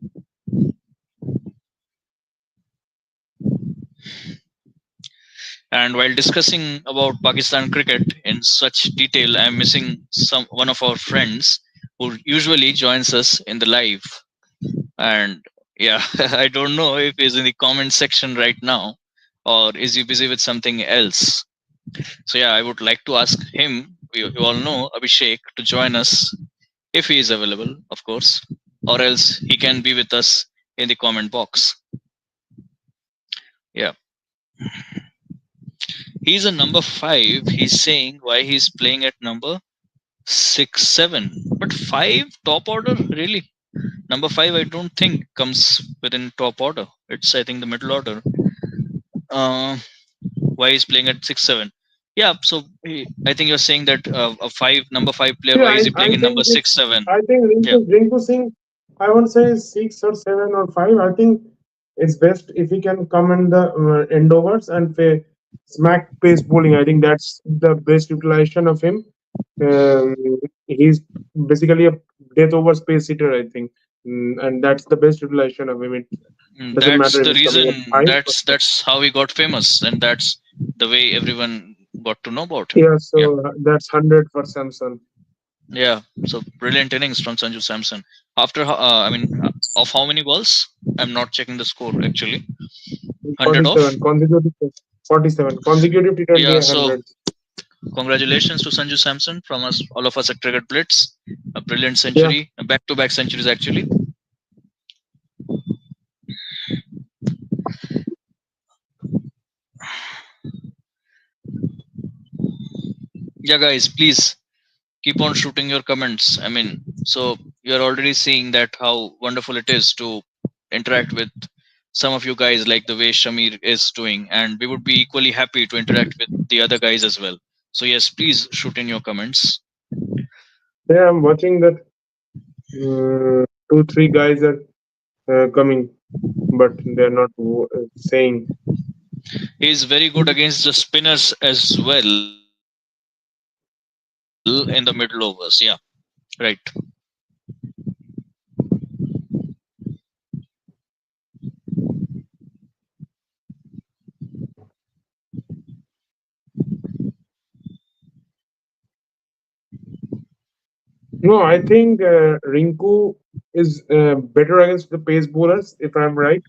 And while discussing about Pakistan cricket in such detail, I'm missing some one of our friends who usually joins us in the live. And yeah, I don't know if he's in the comment section right now or is he busy with something else. So yeah, I would like to ask him. You all know Abhishek to join us if he is available, of course, or else he can be with us in the comment box. Yeah, he's a number five. He's saying why he's playing at number 6, 7, but five top order really. Number five, I don't think comes within top order. It's I think the middle order. Uh, why he's playing at 6, 7? Yeah, so I think you're saying that a five number five player. Yeah, Why is he playing I in think number it's. six, seven? I think Yeah. Rinku Singh. I won't say 6 or 7 or 5. I think it's best if he can come in the end overs and play smack pace bowling. I think that's the best utilization of him. Um, he's basically a death over space hitter. I think, and that's the best utilization of him. It doesn't That's matter if the it's coming at reason. 5 or That's how he got famous, and that's the way everyone got to know about him. yeah. Yeah, So that's 100 for Samson. yeah. So brilliant innings from Sanju Samson. After I mean, of how many balls? I'm not checking the score actually. 100 off. 47 consecutive. 47 consecutive T20 Yeah. So 100. congratulations to Sanju Samson from us, all of us at Cricket Blitz. A brilliant Yeah. century, back-to-back centuries actually. Yeah, guys, please keep on shooting your comments. I mean, so you're already seeing that how wonderful it is to interact with some of you guys like the way Shamir is doing, and we would be equally happy to interact with the other guys as well. So yes, please shoot in your comments. Yeah, I'm watching that. 2, 3 guys are coming, but they're not saying. He is very good against the spinners as well in the middle overs. Yeah, right. No, I think Rinku is better against the pace bowlers, if I'm right.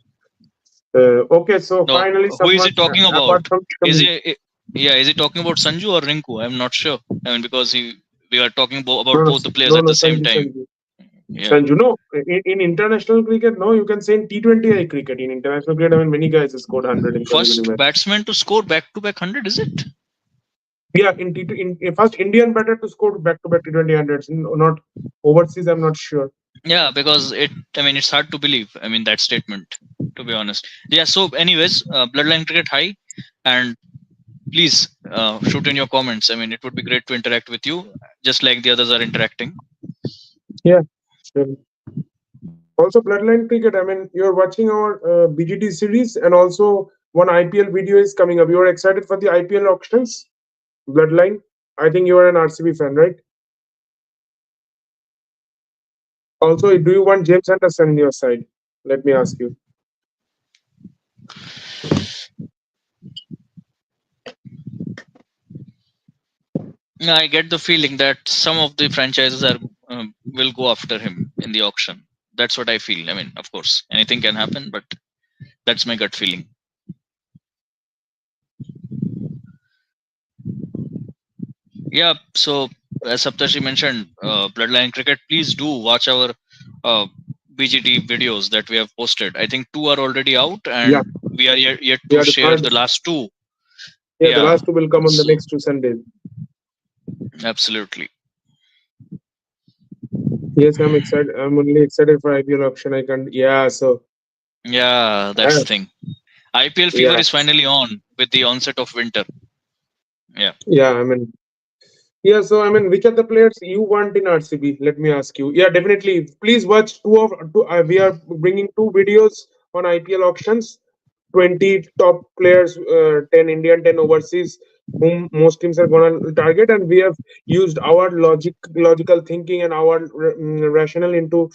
Okay, so No, finally who is someone he talking apart about? from Is Shamir. yeah, is he talking about Sanju or Rinku? I'm not sure. I mean, because we are talking No, about no, both the players no, at no, the same Sanju, time. Sanju. Yeah. Sanju, no. In international cricket, no, you can say in T20I cricket. In international cricket, I mean, many guys have scored 100 in consecutive First matches. batsman to score back-to-back 100, is it? Yeah, in first Indian batter to score back-to-back T20 hundreds, not overseas. I'm not sure. Yeah, because I mean, it's hard to believe. I mean, that statement, to be honest. Yeah. So, anyways, Bloodline Cricket High, and please shoot in your comments. I mean, it would be great to interact with you, just like the others are interacting. Yeah. Sure. Also, Bloodline Cricket. I mean, you're watching our BGT series, and also one IPL video is coming up. You're excited for the IPL auctions, Bloodline. I think you are an RCB fan, right? Also, do you want James Anderson in your side? Let me ask you. Yeah, I get the feeling that some of the franchises are will go after him in the auction. That's what I feel. I mean, of course, anything can happen, but that's my gut feeling. Yeah. So, as Saptarshi mentioned, Bloodline Cricket, please do watch our uh, BGT videos that we have posted. I think two are already out, Yeah, and we are yet to yeah. The share third, the last two. yeah, the Yeah. last two will come on the So, next two Sundays. absolutely. Yes, I'm excited. I'm only excited for IPL auction. I can. Yeah. So. Yeah, that's Uh, the thing. IPL fever yeah. is finally on with the onset of winter. Yeah. Yeah. I mean. Yeah, so I mean, which are the players you want in RCB? Let me ask you. Yeah, definitely. Please watch two of two. We are bringing two videos on IPL auctions. 20 top players, 10 Indian, 10 overseas, whom most teams are gonna target, and we have used our logical thinking, and our rationale into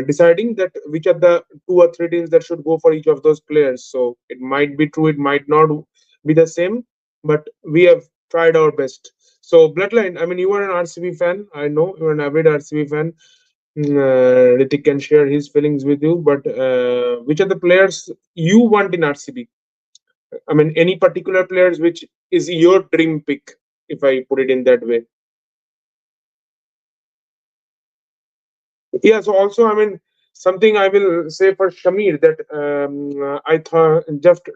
deciding that which are the two or three teams that should go for each of those players. So it might be true, it might not be the same, but we have tried our best. So Bloodline, I mean, you are an RCB fan. I know you're an avid RCB fan. Ritik can share his feelings with you, but which are the players you want in RCB? I mean, any particular players which is your dream pick, if I put it in that way. Yeah, so also, I mean, something I will say for Shamir that I thought just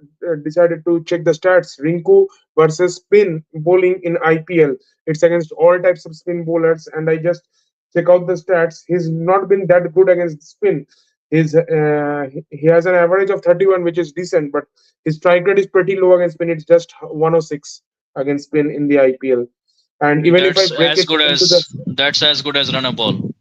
decided to check the stats. Rinku versus spin bowling in IPL. It's against all types of spin bowlers, and I just check out the stats. He's not been that good against spin. He has an average of 31, which is decent, but his strike rate is pretty low against spin. It's just 106 against spin in the IPL. And even if I That's break as it good into the as run a ball.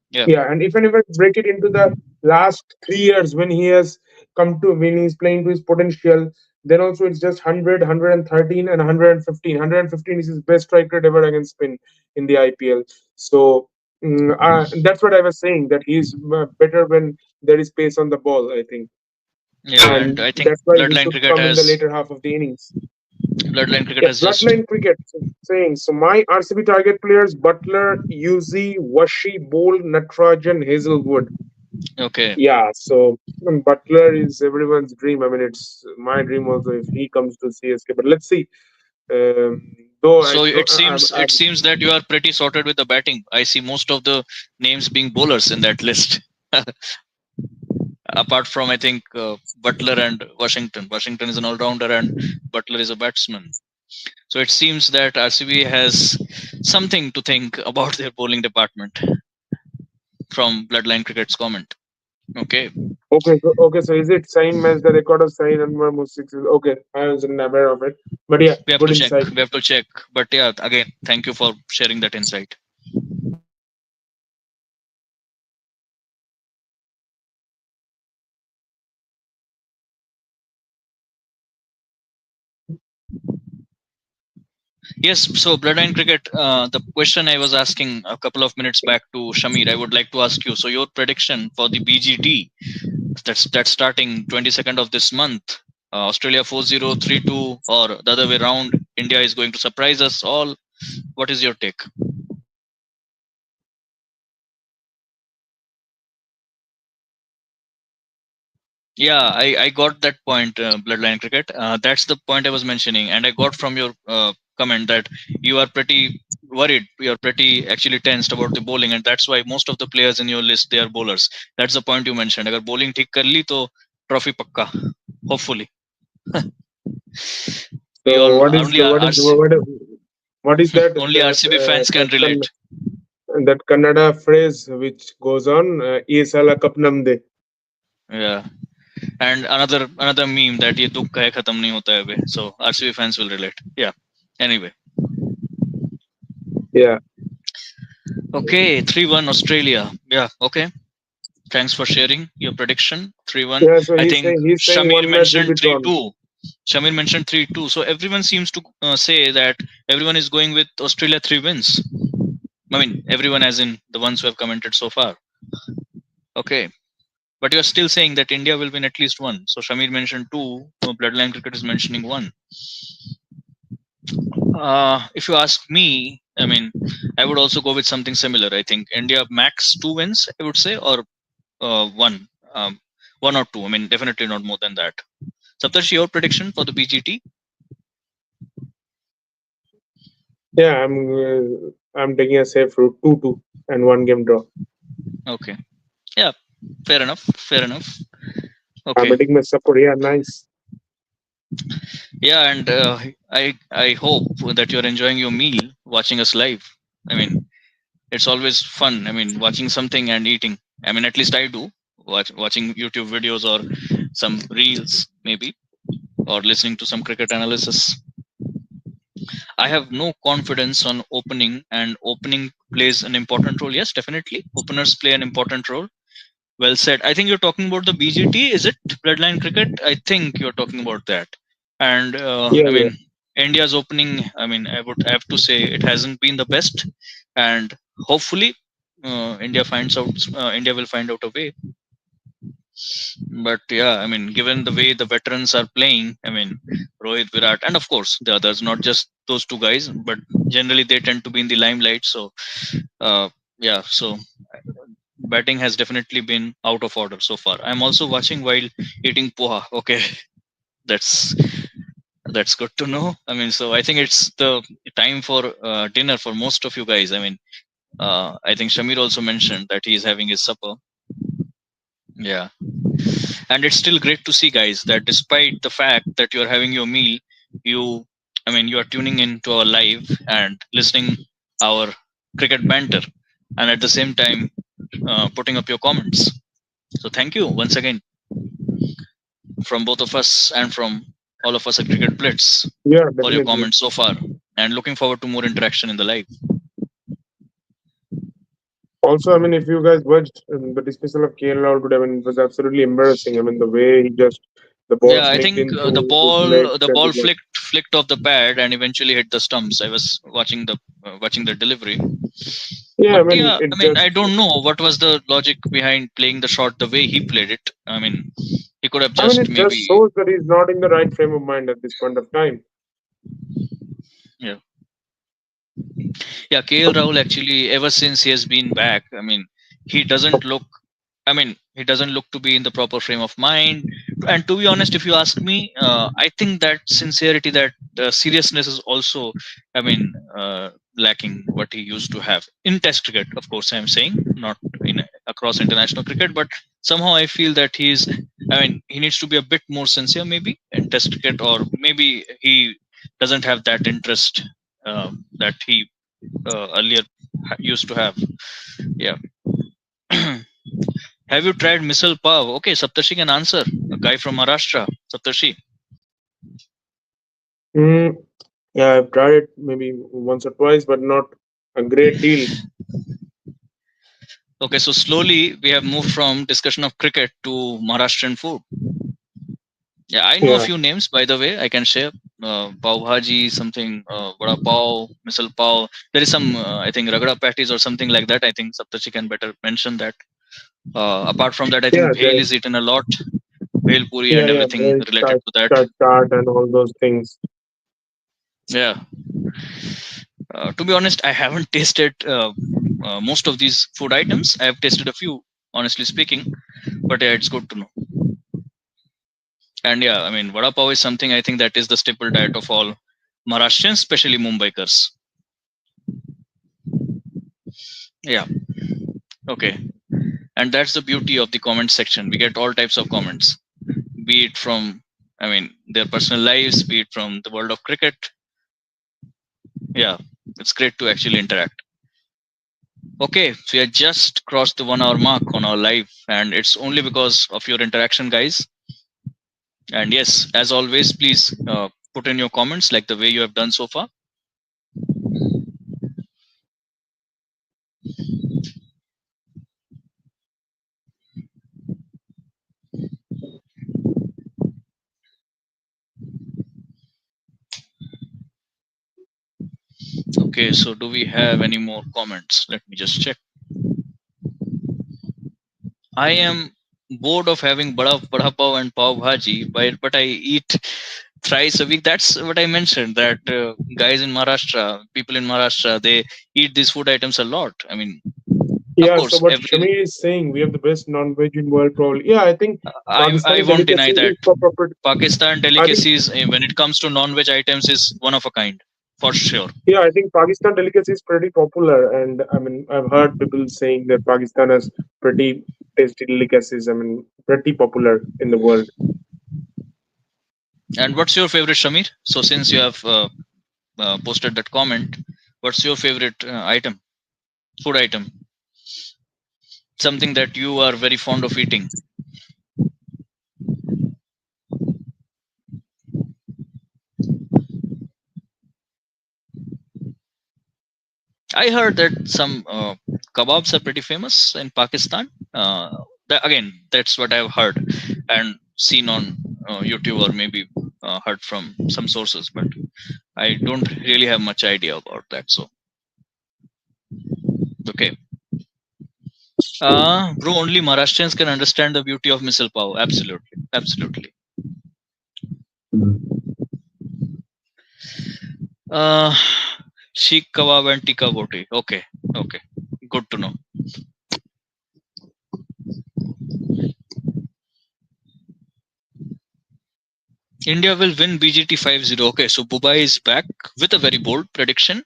Yeah. yeah, and if I break it into the last 3 years when he has come to when he's playing to his potential, then also it's just 100, 113, and 115. 115 is his best strike rate ever against spin in the IPL. So that's what I was saying, that he's better when there is pace on the ball, I think. Yeah, and And I think that's why he should come in the later half of the innings. Bloodline Cricket Yeah, has just Bloodline Cricket saying so. My RCB target players: Butler, Yuzi, Washi, Bowl, Natrajan, Hazelwood. okay. Yeah, so Butler is everyone's dream. I mean, it's my dream also if he comes to CSK. But let's see. Um, though I, So don't- it seems that you are pretty sorted with the batting. I see most of the names being bowlers in that list. Apart from I think Butler and Washington. Washington is an all-rounder and Butler is a batsman. So it seems that RCB has something to think about their bowling department from Bloodline Cricket's comment. Okay, okay, so is it same as the record of Saeed Anwar Musik? Okay, I wasn't aware of it. But yeah, we have good to check. insight. We have to check. But yeah, again, thank you for sharing that insight. Yes, so Bloodline Cricket, the question I was asking a couple of minutes back to Shamir, I would like to ask you. So your prediction for the BGT that's starting 22nd of this month, Australia 4032, or the other way around, India is going to surprise us all. What is your take? Yeah, I got that point, Bloodline Cricket. That's the point I was mentioning, and I got from your comment that you are pretty worried, you're pretty actually tensed about the bowling, and that's why most of the players in your list they are bowlers. That's the point you mentioned. अगर bowling ठीक कर ली तो trophy पक्का, hopefully. We So all what is only the what is that only RCB fans can relate. that Kannada phrase which goes on "ये साला कब नम दे." Yeah, and another meme that ये दुख है खत्म नहीं होता है बे. So RCB fans will relate. Yeah. Anyway, Yeah, okay, 3-1 Australia. Yeah, okay. Thanks for sharing your prediction. 3-1. yeah. So I think he's saying Shamir one match will mentioned be drawn. 3-2. Shamir mentioned 3-2. So everyone seems to say that everyone is going with Australia 3 wins. I mean, everyone as in the ones who have commented so far. Okay. But you're still saying that India will win at least one. So Shamir mentioned 2. Bloodline Cricket is mentioning 1. If you ask me, I mean, I would also go with something similar. I think India max 2 wins, I would say, or one, one or two. I mean, definitely not more than that. Saptarshi, your prediction for the BGT? Yeah, I'm taking a safe route 2-2 and one game draw. Okay, yeah, fair enough. Fair enough. I'm Okay, hitting my support. Yeah, nice. yeah, and I hope that you're enjoying your meal, watching us live. I mean, it's always fun. I mean, watching something and eating. I mean, at least I do. Watching YouTube videos or some reels, maybe, or listening to some cricket analysis. I have no confidence on opening, and opening plays an important role. Yes, definitely. Openers play an important role. Well said. I think you're talking about the BGT. Is it Bloodline Cricket? I think you're talking about that. And Yeah, I yeah. mean, India's opening. I mean, I would have to say it hasn't been the best, and hopefully, India will find out a way. But yeah, I mean, given the way the veterans are playing, I mean, Rohit, Virat, and of course the others, not just those two guys, but generally they tend to be in the limelight. So, yeah, so batting has definitely been out of order so far. I'm also watching while eating poha. Okay, that's that's good to know. I mean, so I think it's the time for dinner for most of you guys. I mean, I think Shamir also mentioned that he's having his supper. Yeah, and it's still great to see, guys, that despite the fact that you're having your meal, you, I mean, you are tuning into our live and listening our cricket banter, and at the same time putting up your comments. So thank you once again from both of us and from all of us at Cricket Blitz Yeah, for your definitely. comments so far, and looking forward to more interaction in the live. Also, I mean, if you guys watched the dismissal of KL Rahul today, I mean, it was absolutely embarrassing. I mean, the way he just the ball Yeah, I snaked think in through his legs the and ball it was flicked off the pad and eventually hit the stumps. I was watching the delivery, yeah. but I mean, yeah, it I mean, I just don't know what was the logic behind playing the shot the way he played it. I mean, he could have I mean, just it just maybe, shows that he's not in the right frame of mind at this point of time. yeah, yeah. KL Rahul actually, ever since he has been back, I mean, he doesn't look, I mean, he doesn't look to be in the proper frame of mind. And to be honest, if you ask me, I think that sincerity, that seriousness is also, I mean, lacking what he used to have in Test cricket. Of course, I'm saying not in across international cricket, but somehow I feel that he's. I mean, he needs to be a bit more sincere, maybe in Test cricket, or maybe he doesn't have that interest that he earlier used to have. Yeah. Have you tried misal pav? Okay, Saptarshi can answer. A guy from Maharashtra, Saptarshi. Mm, yeah, I've tried it maybe once or twice, but not a great deal. Okay, so slowly we have moved from discussion of cricket to Maharashtrian food. Yeah, I know a Yeah, few names, by the way. I can share pav bhaji, something, vada pav, misal pav. There is some, I think, ragda patties or something like that. I think Saptarshi can better mention that. Apart from that, I yeah, think bhel is eaten a lot. Bhel puri yeah, and yeah. everything There's related to that. chart and all those things. Yeah. To be honest, I haven't tasted most of these food items. I have tasted a few, honestly speaking. But yeah, it's good to know. And yeah, I mean, vada pav is something I think that is the staple diet of all Maharashtrians, especially Mumbaikars. Yeah, okay. And that's the beauty of the comment section. We get all types of comments, be it from, I mean, their personal lives, be it from the world of cricket. Yeah, it's great to actually interact. Okay, so we have just crossed the 1 hour mark on our live, and it's only because of your interaction, guys. And yes, as always, please put in your comments like the way you have done so far. Okay, so do we have any more comments? Let me just check. I am bored of having bada pav and pav bhaji, but I eat thrice a week. That's what I mentioned. That guys in Maharashtra, people in Maharashtra, they eat these food items a lot. I mean, of Yeah, so course, what every Shamir is saying, we have the best non-veg in world probably. Yeah, I think I Pakistani won't deny delicacy that. is for proper. Pakistan I think delicacies, when it comes to non-veg items, is one of a kind for sure. yeah, I think Pakistan delicacy is pretty popular, and I mean I've heard people saying that Pakistan has pretty tasty delicacies. I mean pretty popular in the world. And what's your favorite, Shamir? So since you have posted that comment, what's your favorite item, food item, something that you are very fond of eating? I heard that some kebabs are pretty famous in Pakistan. Again, that's what I've heard and seen on YouTube, or maybe heard from some sources, but I don't really have much idea about that. So, okay. Bro, only Maharashtrians can understand the beauty of misal pav. Absolutely. Absolutely. Uh, Sheikh kebab and tikka boti. Okay. Okay. Good to know. India will win BGT 5-0. Okay, so Bubai is back with a very bold prediction.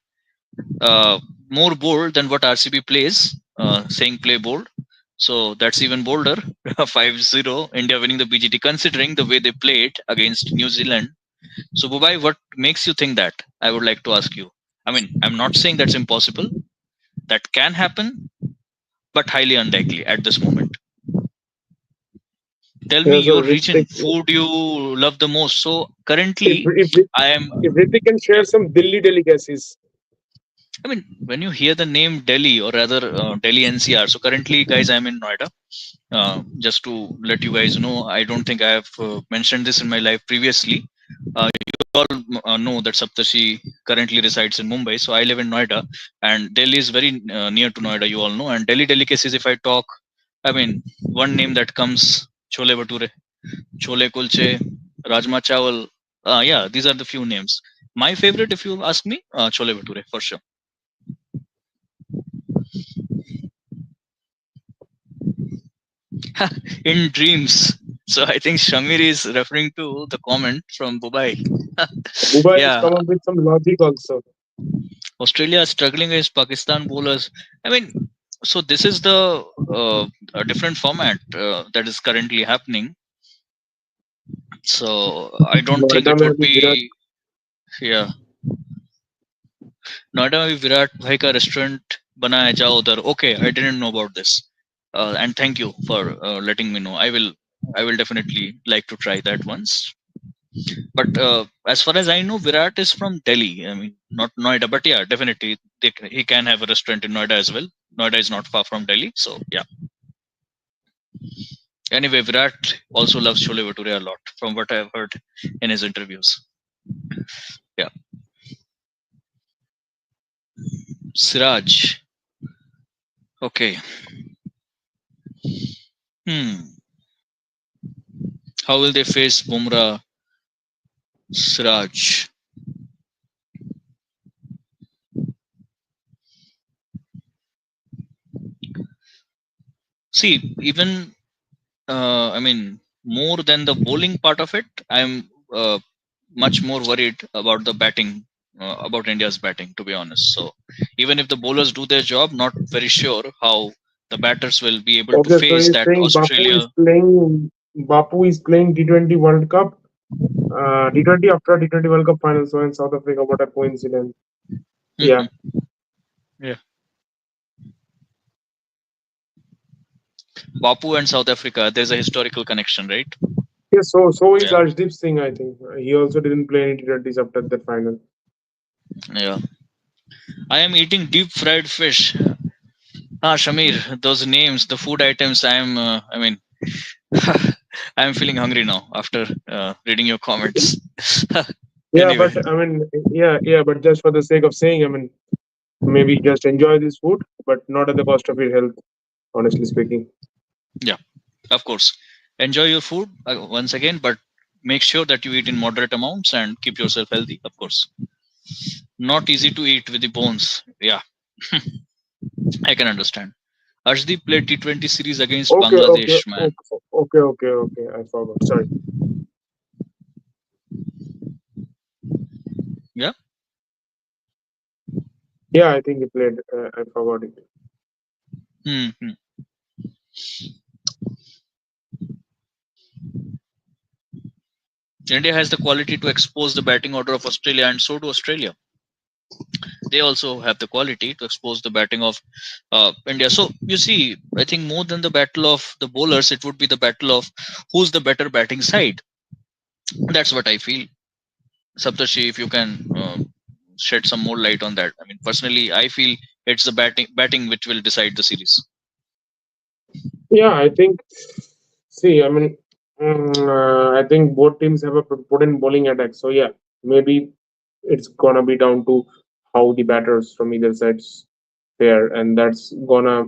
Uh, More bold than what RCB plays, saying play bold. So that's even bolder. 5-0, India winning the BGT, considering the way they played against New Zealand. So, Bubai, what makes you think that? I would like to ask you. I mean, I'm not saying that's impossible. That can happen, but highly unlikely at this moment. Tell me Yeah, so your region, Ritik, food you love the most. So, if currently, if I am. if Ritik can share Yeah. some Delhi delicacies. I mean, when you hear the name Delhi, or rather Delhi NCR, so currently, guys, I'm in Noida. Just to let you guys know, I don't think I have mentioned this in my life previously. You all know that Saptashi currently resides in Mumbai, so I live in Noida, and Delhi is very near to Noida. You all know, and Delhi delicacies. If I talk, I mean, one name that comes: chole bhature, chole kulche, rajma chawal. Yeah, these are the few names. My favorite, if you ask me, chole bhature for sure. In dreams. So I think Shamir is referring to the comment from Dubai. Bubai has Yeah, come up with some logic also. Australia is struggling against Pakistan bowlers. I mean, so this is the a different format that is currently happening. So I don't think Noida it में would अभी Virat be. Yeah, Noida में विराट भाई का restaurant बना है, जाओ उधर. Okay, I didn't know about this. And thank you for letting me know. I will definitely like to try that once. But as far as I know, Virat is from Delhi. I mean, not Noida, but yeah, definitely he can have a restaurant in Noida as well. Noida is not far from Delhi, so yeah. Anyway, Virat also loves Chole Bhature a lot, from what I've heard in his interviews. Yeah, Siraj. Okay. Hmm. How will they face Bumrah, Siraj? See, even I mean, more than the bowling part of it, I'm much more worried about the batting, about India's batting, to be honest. So even if the bowlers do their job, not very sure how the batters will be able to Okay, so face you're that saying Australia. Bapu is playing T20 World Cup, T20 after T20 World Cup final. So in South Africa, what a coincidence. Yeah. Mhm. Yeah, Bapu and South Africa, there's a historical connection, right? Yeah, so is Yeah, Arshdeep Singh, I think. He also didn't play any T20s after the final. yeah. I am eating deep fried fish. Ah, Shamir, those names, the food items. I mean, I'm feeling hungry now after reading your comments. Yeah, but Anyway, I mean, yeah, but just for the sake of saying, I mean, maybe just enjoy this food, but not at the cost of your health, honestly speaking. yeah, of course. Enjoy your food once again, but make sure that you eat in moderate amounts and keep yourself healthy, of course. Not easy to eat with the bones. Yeah, I can understand. Arshdeep played T20 series against Okay, okay, Bangladesh, man. okay. I forgot. Sorry. Yeah. Yeah, I think he played. I forgot it. Hmm. India has the quality to expose the batting order of Australia, and so do Australia. They also have the quality to expose the batting of India. So you see, I think more than the battle of the bowlers, it would be the battle of who's the better batting side. That's what I feel. Saptashi, if you can shed some more light on that. I mean, personally, I feel it's the batting which will decide the series. Yeah, I think. See, I mean, I think both teams have a potent bowling attack. So yeah, maybe it's gonna be down to how the batters from either sides fare, and that's gonna,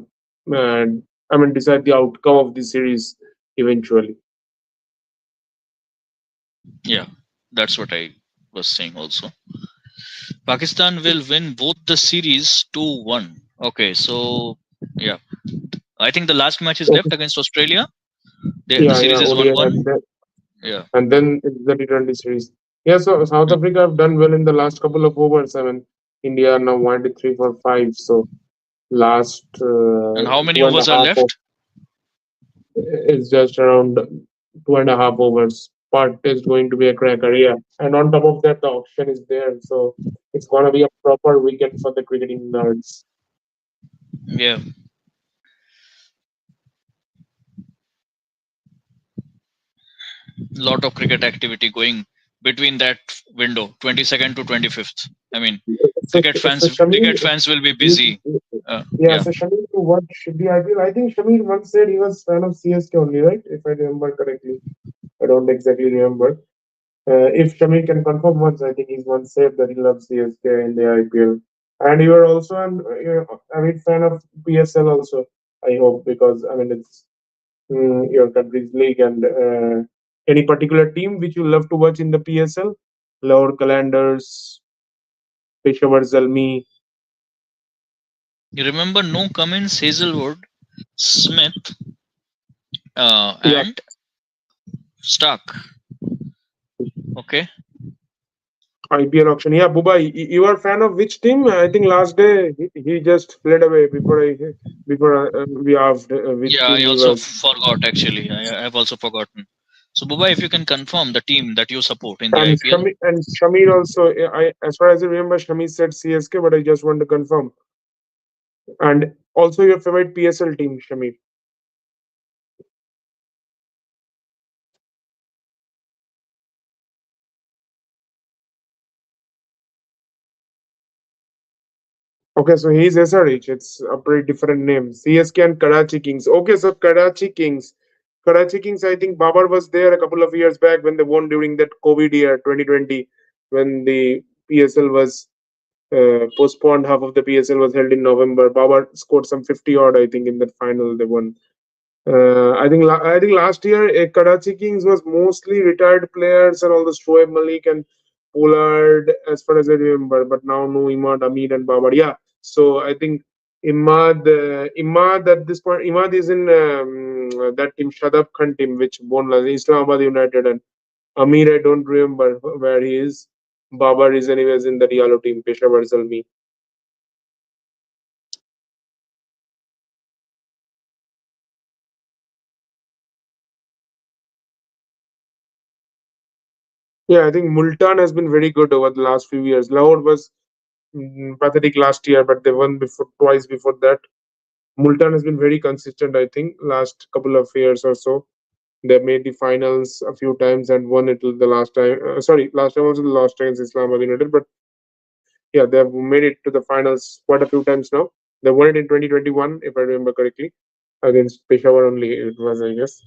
I mean, decide the outcome of the series eventually. Yeah, that's what I was saying also. Pakistan will win both the series 2-1. Okay, so yeah, I think the last match is left Okay. against Australia. The Yeah, yeah, series is ODI, 1-1. Yeah. and then it's the T20 series. Yeah, so South Hmm. Africa have done well in the last couple of overs. I mean, India are now 1-3 for 5. So last And how many two and a overs are half of left? is just around 2.5 overs. Part is going to be a cracker, yeah. And on top of that, the auction is there, so it's gonna be a proper weekend for the cricketing nerds. Yeah, lot of cricket activity going between that window, 22nd to 25th. I mean, So, so Shamir, cricket fans will be you, busy. yeah, Yeah, so Shamir, you watch the IPL. I think Shamir once said he was fan of CSK only, right? If I remember correctly. I don't exactly remember. If Shamir can confirm once, I think he's once said that he loves CSK in the IPL. And you are also an avid fan of PSL also, I hope, because I mean it's your country's league. And any particular team which you love to watch in the PSL? Lahore Kalandars, Peshawar Zalmi. you remember no Cummins, Hazelwood, Smith, Yeah, and Stark. Okay, IPL auction. Yeah, Buba, you are fan of which team? I think last day he just fled away before we asked which yeah, team I he also was. forgot actually. I've also forgotten. So, Buba, if you can confirm the team that you support in the And IPL. Shamir also, as far as I remember, Shamir said CSK, but I just want to confirm. And also your favorite PSL team, Shamir. Okay, so he's SRH. It's a pretty different name. CSK and Karachi Kings. Okay, so Karachi Kings. Karachi Kings, I think Babar was there a couple of years back when they won during that COVID year, 2020, when the PSL was postponed. Half of the PSL was held in November. Babar scored some 50 odd, I think, in that final they won. I think last year Karachi Kings was mostly retired players and all the Shoaib Malik and Pollard, as far as I remember. But now no Imad, Amid, and Babar. Yeah, so I think Imad at this point, Imad is in that team, Shadab Khan team, which won Islamabad United, and Amir, I don't remember where he is. Babar is anyways in the Diallo team, Peshawar Zalmi. Yeah, I think Multan has been very good over the last few years. Lahore was pathetic last year, but they won before twice before that. Multan has been very consistent, I think, last couple of years or so. They made the finals a few times and won it the last time. Sorry, last time was the last against Islamabad United, but yeah, they have made it to the finals quite a few times now. They won it in 2021, if I remember correctly, against Peshawar only. It was, I guess.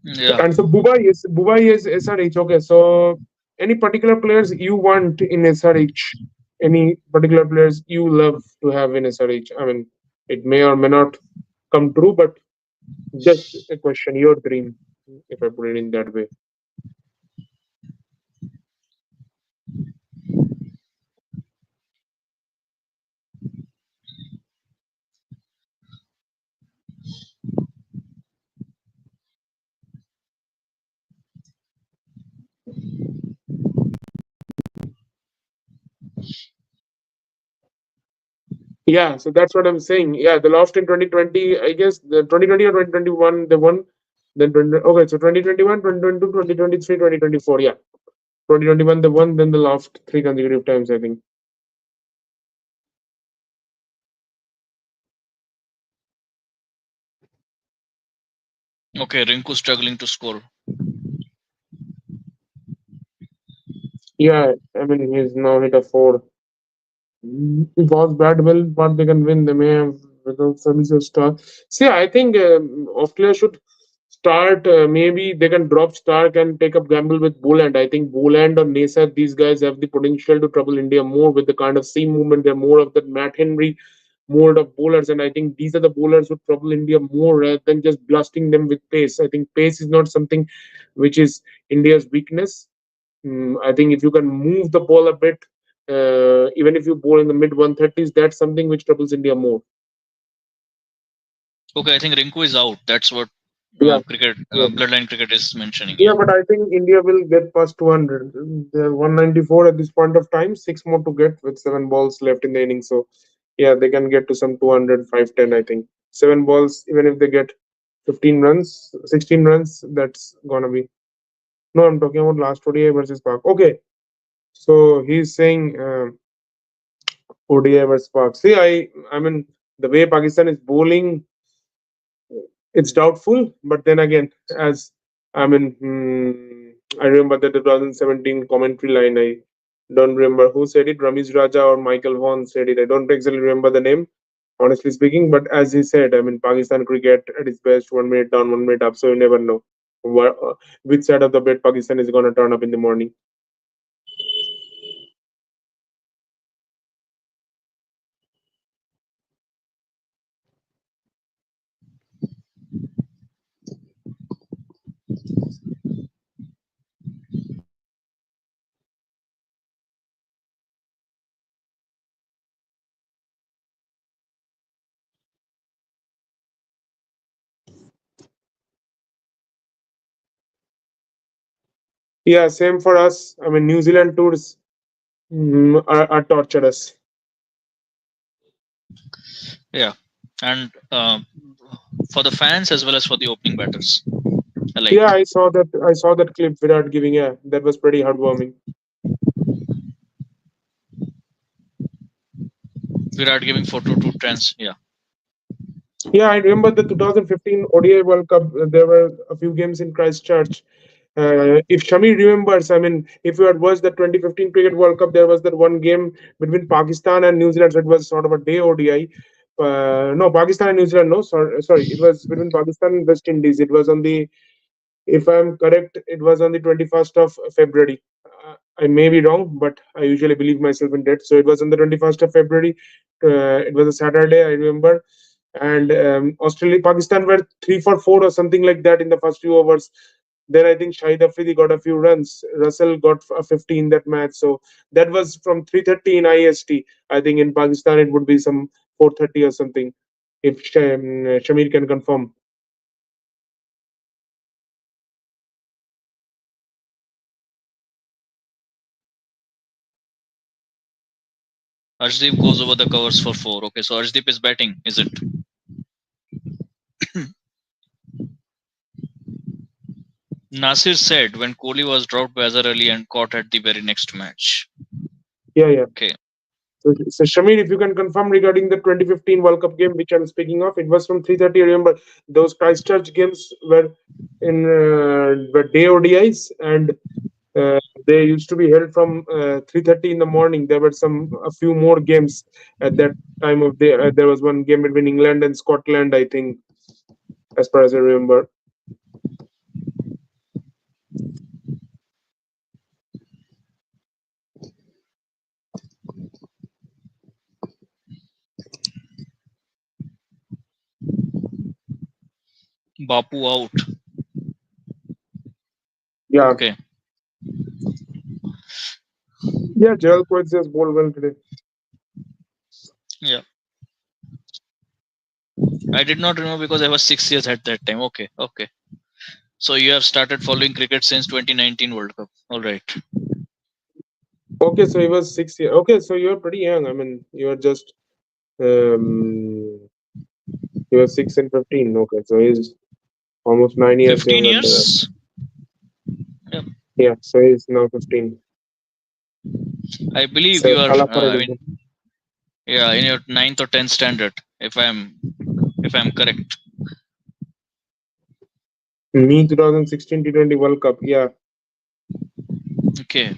Yeah. And so Bubai is SRH. Okay, so any particular players you want in SRH? Any particular players you love to have in SRH? I mean, it may or may not come true, but just a question, your dream, if I put it in that way. Yeah, so that's what I'm saying. Yeah, the lost in 2020, I guess the 2020 or 2021, they won. Then 20, okay, so 2021, 2022, 2023, 2024. Yeah, 2021 they won. Then they lost three consecutive times, I think. Okay, Rinku struggling to score. Yeah, I mean he's now hit a four. It was bad, well, but they can win. They may have without services start. See, I think Australia should start. Maybe they can drop Stark and take up gamble with Boland. I think Boland or Nesa, these guys have the potential to trouble India more with the kind of seam movement. They're more of that Matt Henry mold of bowlers, and I think these are the bowlers who trouble India more rather than just blasting them with pace. I think pace is not something which is India's weakness. I think if you can move the ball a bit, even if you bowl in the mid 130s, that's something which troubles India more. Okay, I think Rinku is out. That's what Yeah, cricket, yeah, Bloodline Cricket is mentioning. yeah. Yeah. But I think India will get past 200. They're 194 at this point of time. Six more to get with seven balls left in the inning. So yeah, they can get to some 200, 510. I think seven balls. Even if they get 15 runs, 16 runs, that's gonna be. No, I'm talking about last ODI versus Park. Okay, so he's saying. ODI versus Park. See, I mean, the way Pakistan is bowling, it's doubtful. But then again, as I mean, I remember the 2017 commentary line. I don't remember who said it. Ramiz Raja or Michael Vaughan said it. I don't exactly remember the name, honestly speaking. But as he said, I mean, Pakistan cricket at its best, 1 minute down, 1 minute up. So you never know which side of the bed Pakistan is going to turn up in the morning. Yeah, same for us. I mean, New Zealand tours are torturous. Yeah. And for the fans as well as for the opening batters Yeah, alike. I saw that. I saw that clip without giving. Yeah, that was pretty heartwarming. Virat giving photo to trends. Yeah. Yeah, I remember the 2015 ODI World Cup. There were a few games in Christchurch. If Shami remembers, I mean, if you had watched the 2015 Cricket World Cup, there was that one game between Pakistan and New Zealand. So it was sort of a day ODI. No, Pakistan and New Zealand. No, sorry. It was between Pakistan and West Indies. It was on the, if I'm correct, it was on the 21st of February. I may be wrong, but I usually believe myself in that. So it was on the 21st of February. It was a Saturday, I remember. And Australia, Pakistan were 3 for 4 or something like that in the first few overs. Then I think Shahid Afridi got a few runs. Russell got a 50 in that match. So that was from 3:30 in IST. I think in Pakistan it would be some 4:30 or something. if Shamir can confirm. Arshdeep goes over the covers for 4. Okay, so Arshdeep is batting, is it? Nasir said when Kohli was dropped by Azhar Ali and caught at the very next match. Yeah, yeah. Okay. So Shamir, if you can confirm regarding the 2015 World Cup game, which I'm speaking of, it was from 3:30. Remember, those Christchurch games were day ODIs, and uh, they used to be held from 3:30 in the morning. There were a few more games at that time of day. There was one game between England and Scotland, I think, as far as I remember. Bapu out. Yeah, Okay. yeah. Gerald Coates has bowled well today. Yeah. I did not remember because I was 6 years at that time. Okay. Okay. So you have started following cricket since 2019 World Cup. All right. Okay, so he was 6 years. Okay, so you're pretty young. I mean, you're just he was 6 and 15. Okay, so he's almost 9 years 15 younger than us. years? Yeah. Yeah, so he's now 15. I believe So you are, Kala for I it. mean, yeah, in your 9th or 10th standard, if I'm correct. Me 2016 T20 World Cup. Yeah, Okay.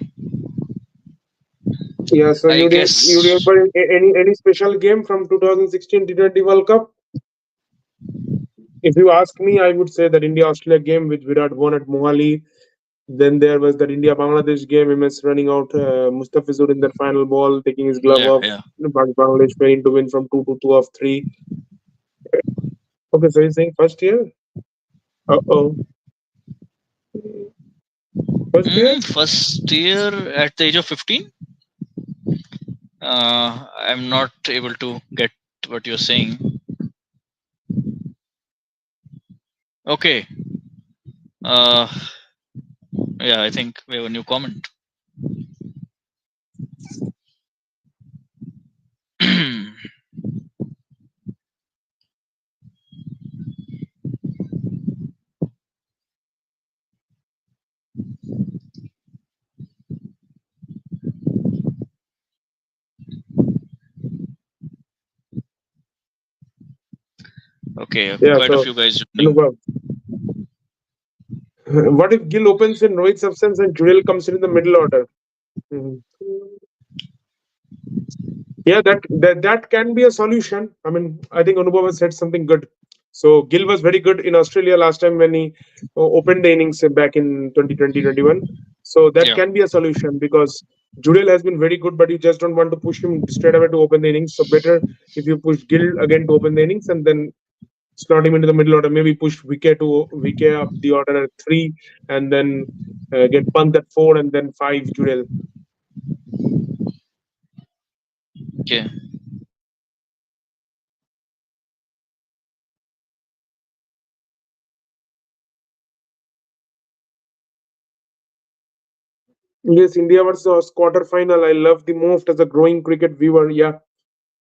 yeah. So I you guess, remember any special game from 2016 T20 World Cup? If you ask me, I would say that India Australia game which Virat won at Mohali. Then there was that India Bangladesh game. MS running out Mustafizur in the final ball, taking his glove yeah, off. yeah. Bangladesh failing to win from 2 to 2 of 3. Okay, so you're saying first year? Uh oh. First year? First year at the age of 15? I'm not able to get what you're saying. Okay. Uh, yeah, I think we have a new comment. Okay, Yeah, quite a so few guys joining. Anubhav. What if Gill opens in Rohit substance and Jurel comes in the middle order? Mhm. Yeah, that can be a solution. I mean, I think Anubhav has said something good. So Gill was very good in Australia last time when he opened the innings back in 2020-21. So that Yeah. can be a solution because Jurel has been very good, but you just don't want to push him straight away to open the innings. So better if you push Gill again to open the innings and then slot him into the middle order. Maybe push VK up the order at 3, and then get Pant at 4, and then 5 Jurel. Okay. Yes, India versus quarter final. I love the most as a growing cricket viewer. Yeah,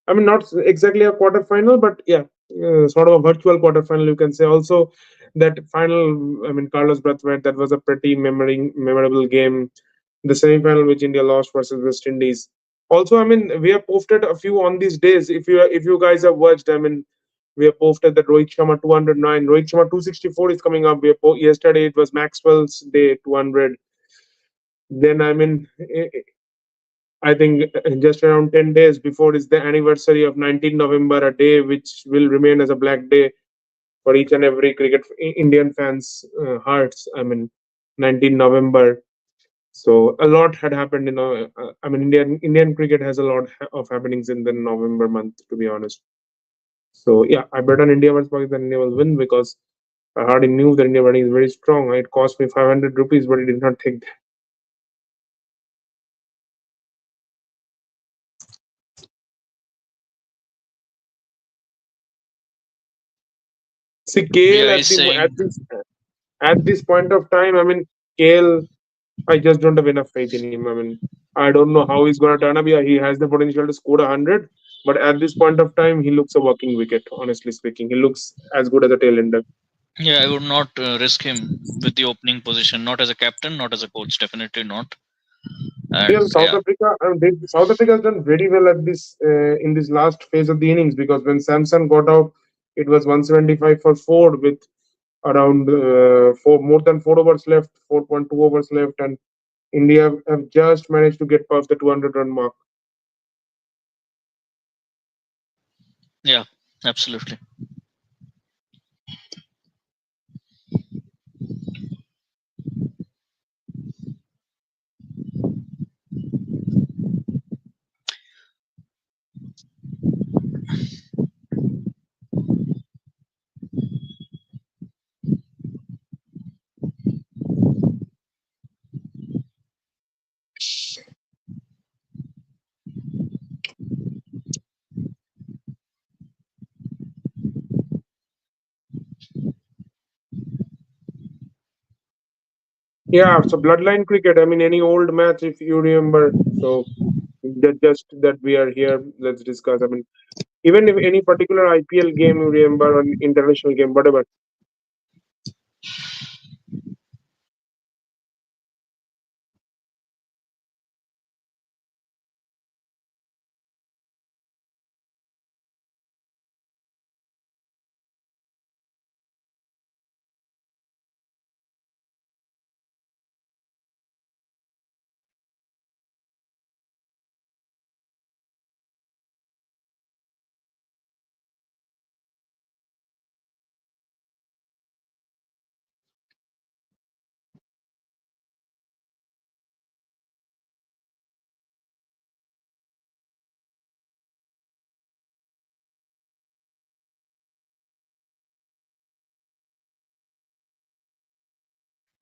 I mean not exactly a quarter final, but yeah, sort of a virtual quarter final you can say. Also, that final. I mean, Carlos Brathwaite. That was a pretty memorable game. The semi-final which India lost versus West Indies. Also, I mean, we have posted a few on these days. If you guys have watched, I mean, we have posted that Rohit Sharma 209, Rohit Sharma 264 is coming up. Yesterday it was Maxwell's day 200. Then I mean, I think just around 10 days before is the anniversary of 19 November, a day which will remain as a black day for each and every Indian fans' hearts. I mean, 19 November. So a lot had happened. I mean, Indian cricket has a lot of happenings in the November month, to be honest. So yeah, I bet on India versus Pakistan. India will win because I already knew that India batting is very strong. It cost me 500 rupees, but it did not take that. See, KL Yeah, at he's the saying. at this point of time, I mean, KL, I just don't have enough faith in him. I mean, I don't know how he's going to turn up. Yeah, he has the potential to score 100, but at this point of time, he looks a working wicket. Honestly speaking, he looks as good as a tail ender. Yeah, I would not risk him with the opening position. Not as a captain, not as a coach. Definitely not. Yeah, And South yeah, Africa, South Africa has done very well at this in this last phase of the innings because when Samson got out, it was 175 for four with around more than 4 overs left, 4.2 overs left, and India have just managed to get past the 200-run mark. yeah, absolutely. Yeah, so bloodline cricket. I mean, any old match if you remember. So just that we are here, let's discuss. I mean, even if any particular IPL game you remember or international game, whatever.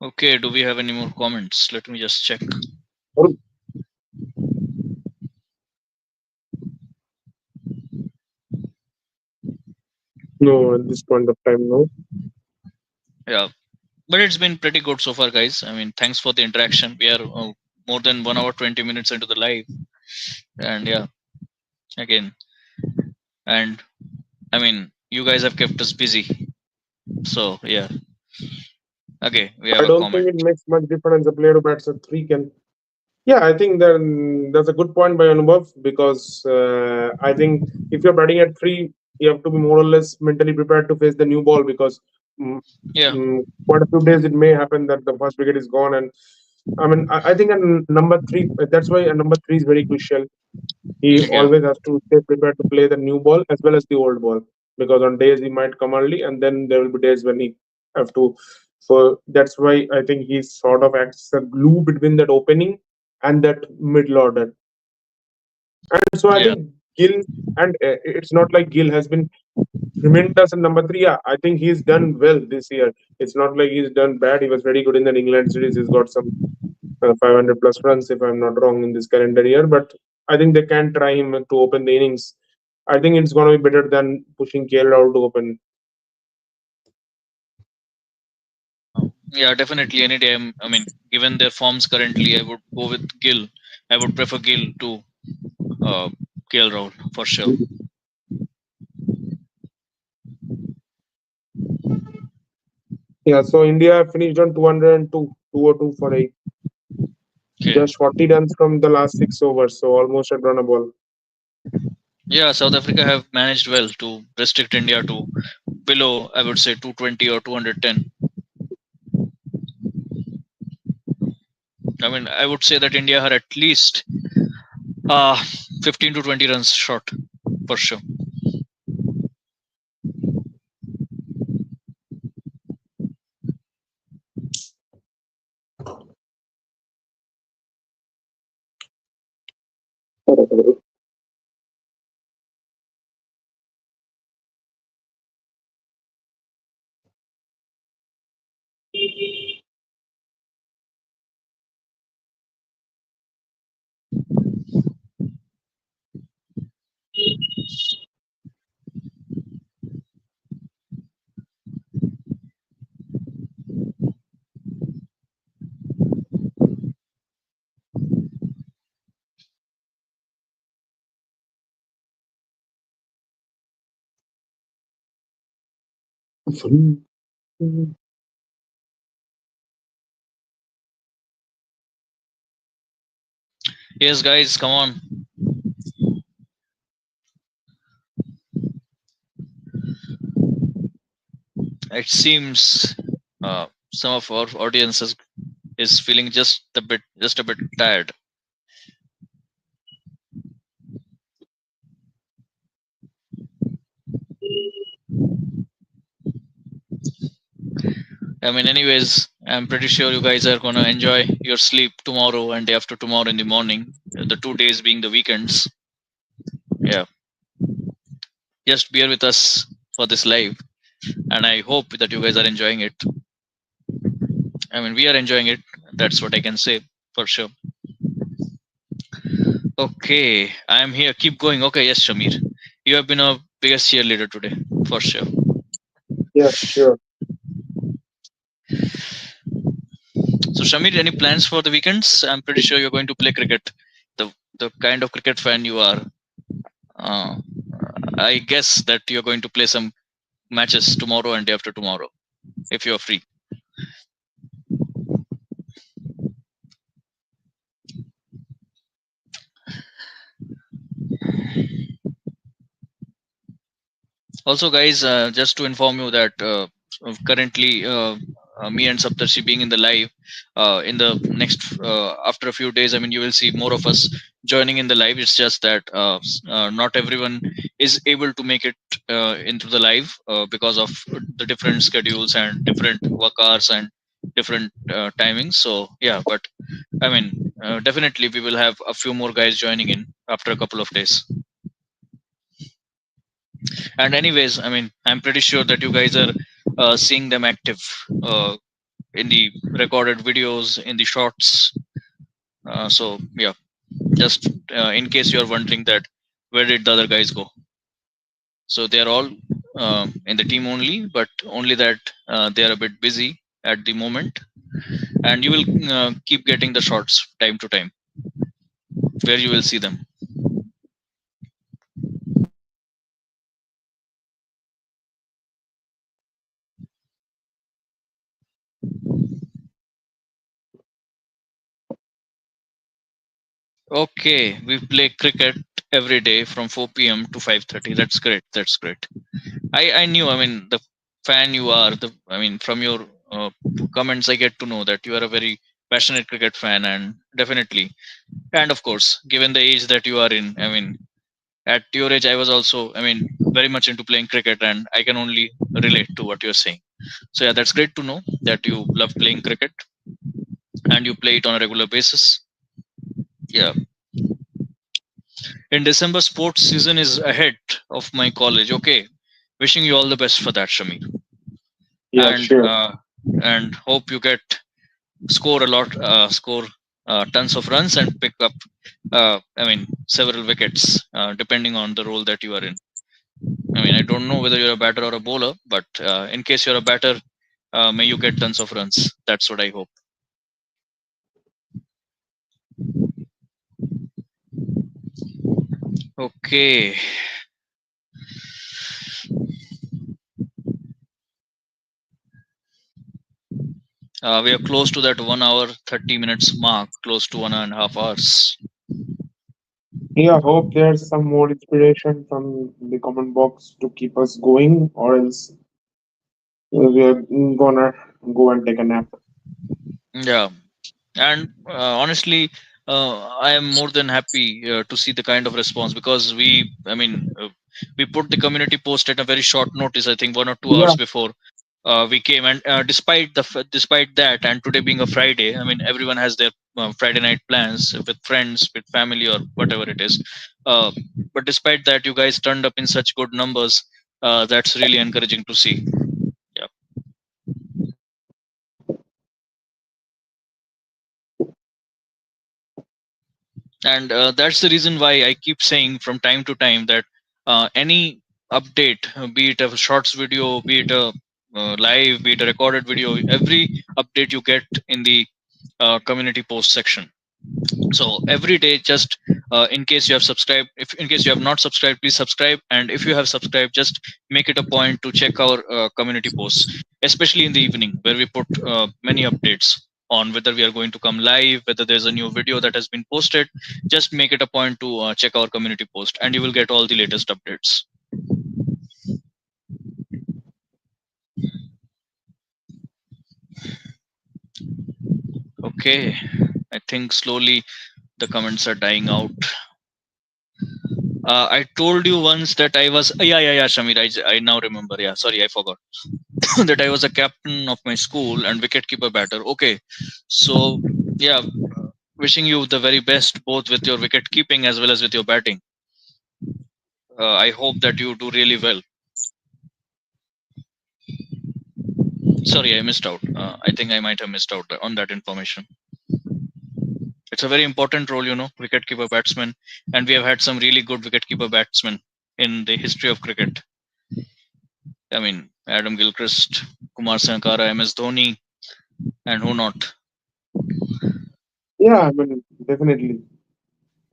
Okay, do we have any more comments? Let me just check. Or no, at this point of time, no. Yeah, but it's been pretty good so far, guys. I mean, thanks for the interaction. We are more than 1 hour 20 minutes into the live, and yeah, again, and I mean, you guys have kept us busy. So yeah, okay, we have I a don't think comment. it makes much difference. A player who bats at three can. Yeah, I think then that's a good point by Anubhav because I think if you're batting at three, you have to be more or less mentally prepared to face the new ball because mm, Yeah, quite a few days it may happen that the first wicket is gone. And I mean, I think a number three, that's why a number three is very crucial. He yeah, always has to stay prepared to play the new ball as well as the old ball because on days he might come early and then there will be days when he have to. So that's why I think he sort of acts as a glue between that opening and that middle order. And so I yeah, think Gill, and it's not like Gill has been tremendous in number three. Yeah, I think he's done well this year. It's not like he's done bad. He was very good in the England series. He's got some 500 plus runs, if I'm not wrong, in this calendar year. But I think they can try him to open the innings. I think it's going to be better than pushing KL out to open. yeah. Definitely, any time. I mean, given their forms currently, I would go with Gill. I would prefer Gill to KL Rahul for sure. Yeah, so India finished on 202, 202 for 8. Okay. Just 40 runs from the last 6 overs, so almost a run a ball. Yeah, South Africa have managed well to restrict India to below, I would say, 220 or 210. I mean, I would say that India are at least 15 to 20 runs short for sure. Yes, guys, come on. It seems some of our audiences is feeling just a bit tired. I mean, anyways, I'm pretty sure you guys are gonna enjoy your sleep tomorrow and day after tomorrow in the morning. The 2 days being the weekends. Yeah, just bear with us for this live, and I hope that you guys are enjoying it. I mean, we are enjoying it. That's what I can say for sure. Okay, I'm here. Keep going. Okay, yes, Shamir, you have been our biggest cheerleader today for sure. Yeah, sure. So, Shamir, any plans for the weekends? I'm pretty sure you're going to play cricket. The kind of cricket fan you are, uh, I guess that you're going to play some matches tomorrow and day after tomorrow if you're free. Also, guys, just to inform you that currently me and Saptarshi being in the live in the next after a few days, I mean, you will see more of us joining in the live. It's just that not everyone is able to make it into the live because of the different schedules and different work hours and different timings. So yeah, but I mean, definitely we will have a few more guys joining in after a couple of days. And anyways, I mean, I'm pretty sure that you guys are seeing them active in the recorded videos, in the shorts. So yeah, just in case you're wondering that where did the other guys go? So they are all in the team only, but only that they are a bit busy at the moment. And you will keep getting the shots time to time where you will see them. Okay, we play cricket every day from 4 p.m. to 5:30. That's great. That's great. I knew. I mean, the fan you are. I mean, from your comments, I get to know that you are a very passionate cricket fan, and definitely, and of course, given the age that you are in, I mean, at your age, I was also, I mean, very much into playing cricket, and I can only relate to what you're saying. So yeah, that's great to know that you love playing cricket and you play it on a regular basis. Yeah, in December, sports season is ahead of my college. Okay, wishing you all the best for that, Shamir, Yeah, and sure. hope you get score a lot, score tons of runs and pick up, I mean, several wickets, depending on the role that you are in. I mean, I don't know whether you're a batter or a bowler, but in case you're a batter, may you get tons of runs. That's what I hope. Okay, we are close to that 1 hour 30 minutes mark, close to 1.5 hours. Yeah, hope there's some more inspiration from the comment box to keep us going, or else we are gonna go and take a nap. Yeah, and honestly, I am more than happy to see the kind of response because we put the community post at a very short notice. I think 1 or 2 hours Yeah, before we came, and despite that, and today being a Friday, I mean, everyone has their Friday night plans with friends, with family, or whatever it is. uh, but despite that, you guys turned up in such good numbers. That's really encouraging to see. Yeah. And that's the reason why I keep saying from time to time that any update, be it a shorts video, be it a live, be it a recorded video, every update you get in the community post section. So every day, just in case you have subscribed, if in case you have not subscribed, please subscribe. And if you have subscribed, just make it a point to check our community posts, especially in the evening, where we put many updates on whether we are going to come live, whether there's a new video that has been posted. Just make it a point to check our community post, and you will get all the latest updates. Okay, I think slowly the comments are dying out. I told you once that I was, yeah, Shamir, I now remember. Yeah, sorry, I forgot that I was a captain of my school and wicketkeeper batter. Okay, so yeah, wishing you the very best both with your wicket keeping as well as with your batting. I hope that you do really well. Sorry, I missed out. I think I might have missed out on that information. It's a very important role, wicketkeeper batsman, and we have had some really good wicketkeeper batsmen in the history of cricket. I mean, Adam Gilchrist, Kumar Sangakkara, MS Dhoni, and who not. Yeah, I mean, definitely.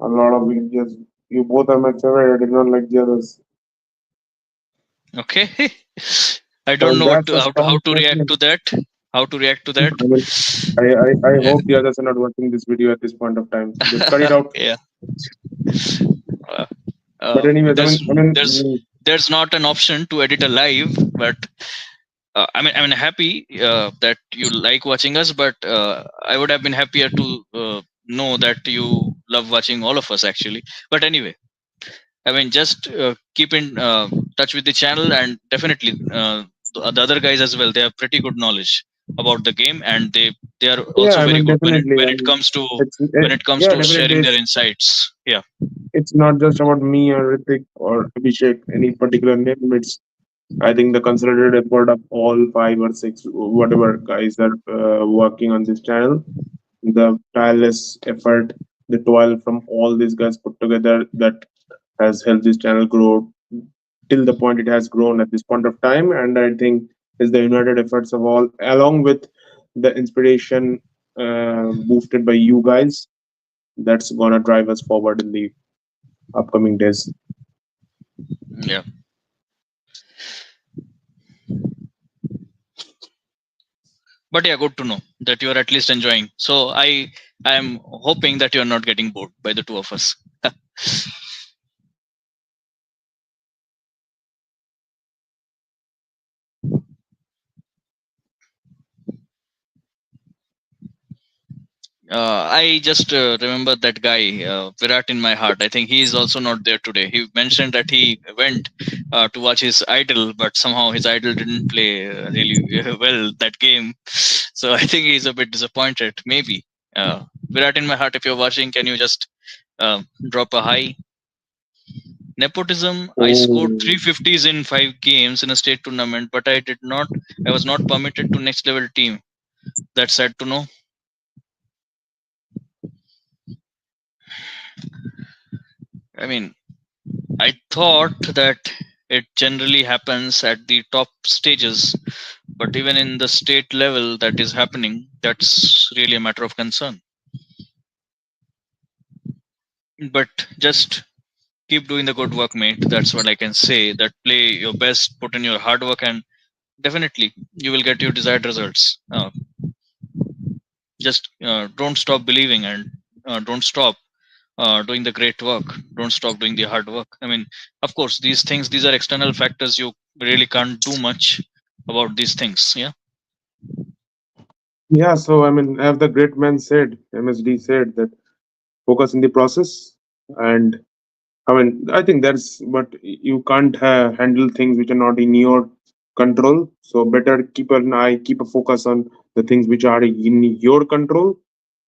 A lot of videos. You both are my favorite. I did not like the others. Okay, I don't So know that's a how strong to react statement. to that. How to react to that? I mean, I Yeah, hope the others are not watching this video at this point of time. So just cut it out. yeah. Uh, But anyways, there's there's mm, there's not an option to edit a live, but I mean happy that you like watching us, but I would have been happier to know that you love watching all of us actually. But anyway, I mean, just keep in touch with the channel, and definitely the other guys as well. They have pretty good knowledge about the game, and they are yeah, also I very mean, good definitely. when I it mean, comes to yeah, definitely. sharing their insights. Yeah, It's not just about me or Ritik or Abhishek, any particular name. It's I think the consolidated effort of all five or six, whatever guys are working on this channel, the tireless effort, the toil from all these guys put together that has helped this channel grow till the point it has grown at this point of time. And I think is the united efforts of all, along with the inspiration boosted by you guys, that's gonna drive us forward in the upcoming days. yeah. But yeah, good to know that you are at least enjoying. So I am hoping that you are not getting bored by the two of us. I just remember that guy, Virat, in my heart. I think he is also not there today. He mentioned that he went to watch his idol, but somehow his idol didn't play really well that game. So I think he's a bit disappointed. Maybe. Virat, in my heart, if you're watching, can you just drop a hi? Nepotism. I scored Oh, 350s in 5 games in a state tournament, but I did not. I was not permitted to next level team. That's sad to know. I mean, I thought that it generally happens at the top stages, but even in the state level that is happening, that's really a matter of concern. But just keep doing the good work, mate. That's what I can say. That play your best, put in your hard work, and definitely you will get your desired results. Just don't stop believing, and don't stop doing the great work. Don't stop doing the hard work. I mean, of course, these are external factors. You really can't do much about these things. Yeah, yeah. So I mean, as the great man said, MSD said that focus in the process, and I mean, I think that's but you can't handle things which are not in your control. So better keep an eye, keep a focus on the things which are in your control,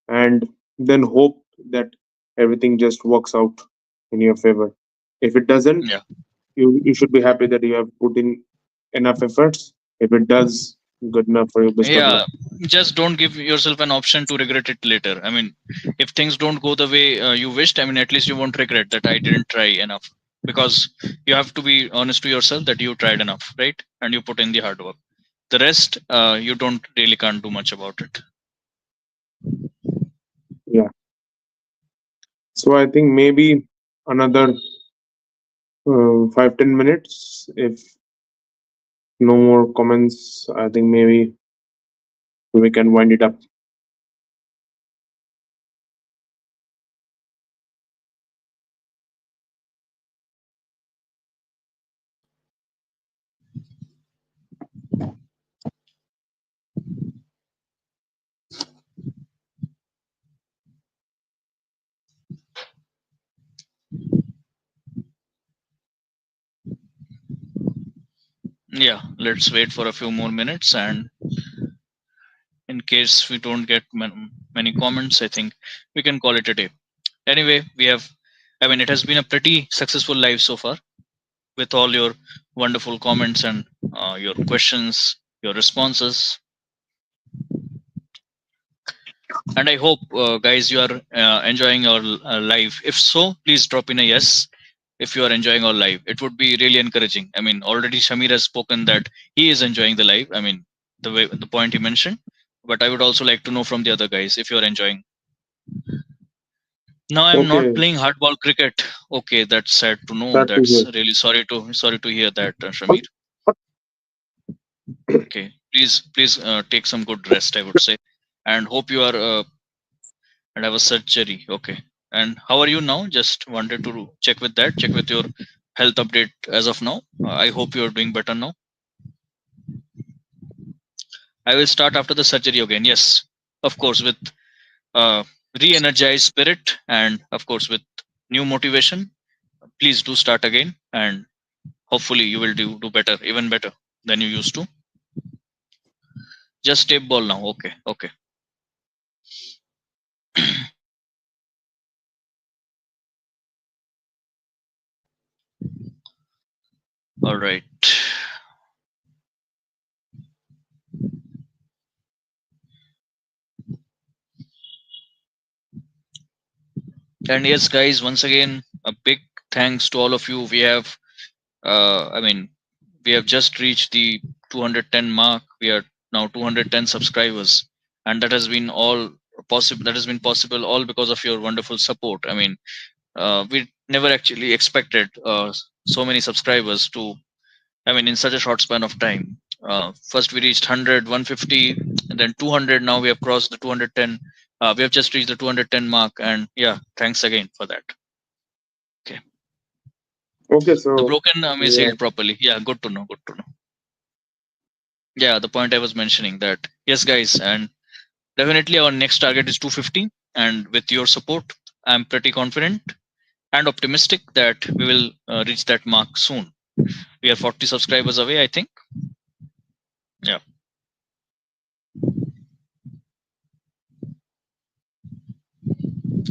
and then hope that everything just works out in your favor. If it doesn't, yeah, you should be happy that you have put in enough efforts. If it does, good enough for you. Best of luck. yeah. Just don't give yourself an option to regret it later. I mean, if things don't go the way you wished, I mean, at least you won't regret that I didn't try enough, because you have to be honest to yourself that you tried enough, right? And you put in the hard work. The rest, you don't really can't do much about it. Yeah. So I think maybe another 5-10 minutes. If no more comments, I think maybe we can wind it up. Yeah, let's wait for a few more minutes, and in case we don't get many comments, I think we can call it a day. Anyway, I mean, it has been a pretty successful live so far with all your wonderful comments and your questions, your responses. And I hope, guys, you are enjoying our live. If so, please drop in a yes. If you are enjoying our live, it would be really encouraging. I mean, already Shamir has spoken that he is enjoying the live. I mean, the point he mentioned. But I would also like to know from the other guys if you are enjoying. Now I'm not Okay, playing hardball cricket. Okay, that's sad to know. that is That's it. really sorry to hear that, But, Shamir. but Okay, please take some good rest. I would say, and hope you are and have a surgery. Okay, and how are you now? Just wanted to check with that. Check with your health update as of now. I hope you are doing better now. I will start after the surgery again. Yes, of course, with uh, re-energized spirit and of course with new motivation. Please do start again, and hopefully you will do better, even better than you used to. Just tape ball now. Okay, okay. All right. And yes, guys, once again, a big thanks to all of you. We have, I mean, we have just reached the 210 mark. We are now 210 subscribers, and that has been all possible. That has been possible all because of your wonderful support. I mean, we never actually expected so many subscribers to, I mean, in such a short span of time. First, we reached 100, 150, and then 200. Now we have crossed the 210. We have just reached the 210 mark, and yeah, thanks again for that. Okay, okay, the so broken arm is yeah, healed properly. Yeah, good to know. Good to know. Yeah, the point I was mentioning that yes, guys, and definitely our next target is 250, and with your support, I'm pretty confident and optimistic that we will reach that mark soon. We are 40 subscribers away, I think. Yeah.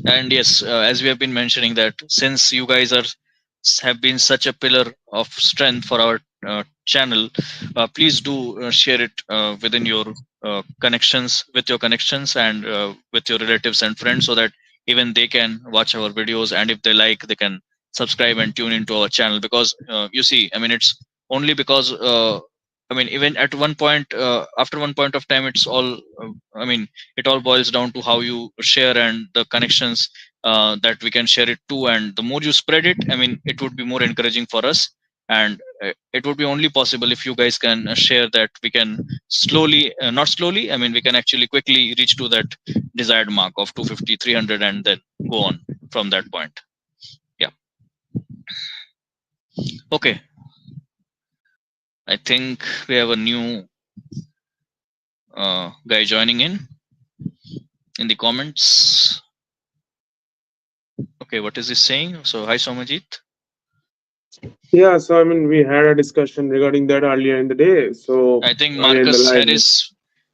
And yes, as we have been mentioning that since you guys are have been such a pillar of strength for our channel, please do share it within your with your connections and with your relatives and friends, so that even they can watch our videos, and if they like, they can subscribe and tune into our channel. Because you see, I mean, it's only because I mean, even at one point, after one point of time, it's all I mean, it all boils down to how you share and the connections that we can share it to. And the more you spread it, I mean, it would be more encouraging for us. And it would be only possible if you guys can share that we can slowly, not slowly, I mean, we can actually quickly reach to that desired mark of 250, 300, and then go on from that point. Yeah. Okay, I think we have a new guy joining in the comments. Okay, what is he saying? So hi Somajit. yeah. So I mean, we had a discussion regarding that earlier in the day. So I think earlier in the Marcus live, Harris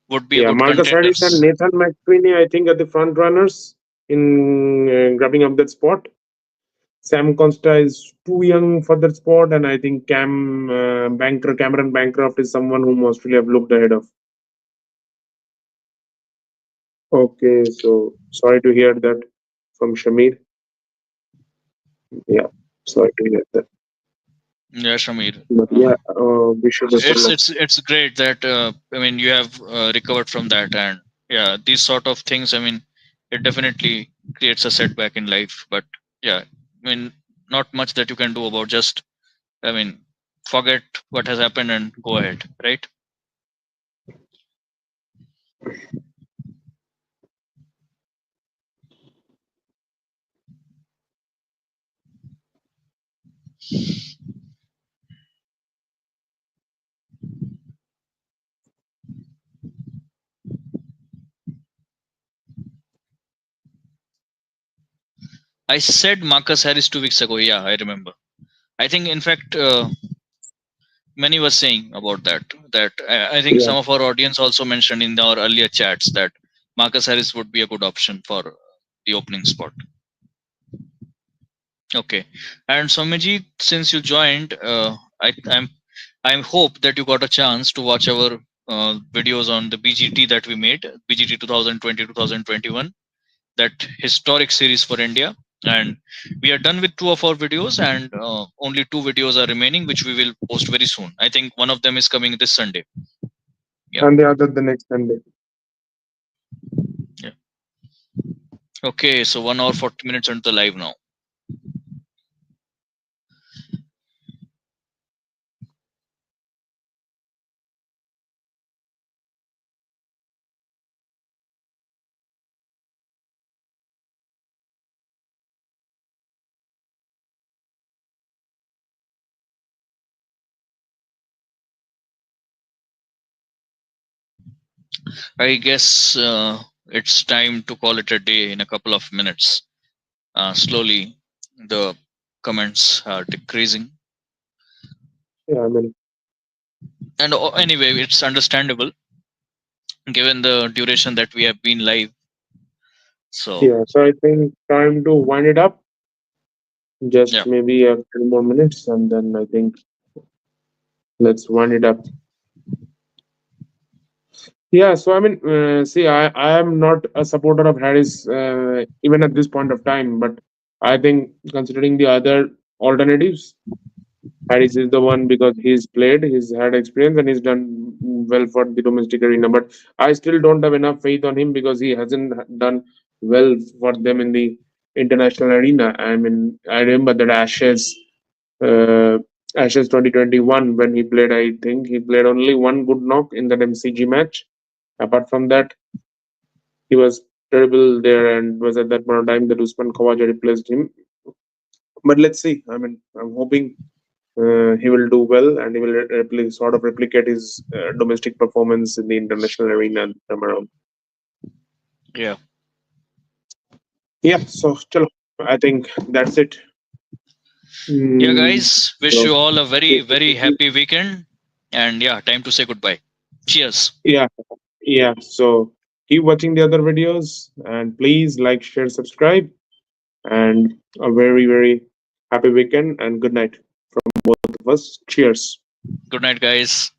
would be a yeah, good Marcus Harris and contenders. Nathan McSweeney, I think, are the front runners in grabbing up that spot. Sam Costa is too young for that spot, and I think Cameron Bancroft is someone whom Australia have looked ahead of. Okay, so sorry to hear that from Shamir. Yeah, sorry to hear that. Yeah, Shamir. But yeah, wish you best of It's luck. it's it's great that I mean you have recovered from that, and yeah, these sort of things. I mean, it definitely creates a setback in life. But yeah, I mean, not much that you can do about. Just, I mean, forget what has happened and go ahead, right? I said Marcus Harris 2 weeks ago. Yeah, I remember. I think, in fact, many was saying about that. That I think Yeah, some of our audience also mentioned in our earlier chats that Marcus Harris would be a good option for the opening spot. Okay, and Somiji, since you joined, I hope that you got a chance to watch our videos on the BGT that we made, BGT 2020-2021, that historic series for India. And we are done with two of our videos, and only two videos are remaining, which we will post very soon. I think one of them is coming this Sunday. Yeah. and the other the next Sunday. Yeah. Okay, so 1 hour 40 minutes into the live now. I guess it's time to call it a day in a couple of minutes. Slowly, the comments are decreasing, Yeah, I mean, and anyway, it's understandable given the duration that we have been live. So yeah. So I think time to wind it up. Just yeah, maybe a few more minutes, and then I think let's wind it up. Yeah, so I mean, see, I am not a supporter of Harris even at this point of time, but I think considering the other alternatives, Harris is the one because he's played, he's had experience, and he's done well for the domestic arena. But I still don't have enough faith on him because he hasn't done well for them in the international arena. I mean, I remember that uh, Ashes 2021 when he played. I think he played only one good knock in that MCG match. Apart from that, he was terrible there and was at that point of time that Usman Khawaja replaced him. But let's see. I mean, I'm hoping he will do well and he will sort of replicate his domestic performance in the international arena this time around. yeah, Yeah, so chalo, I think that's it. yeah, Mm, guys. Wish so, you all a very happy weekend, and yeah, time to say goodbye. Cheers. yeah, yeah. So keep watching the other videos and please like, share, subscribe, and a very happy weekend and good night from both of us. Cheers. Good night, guys.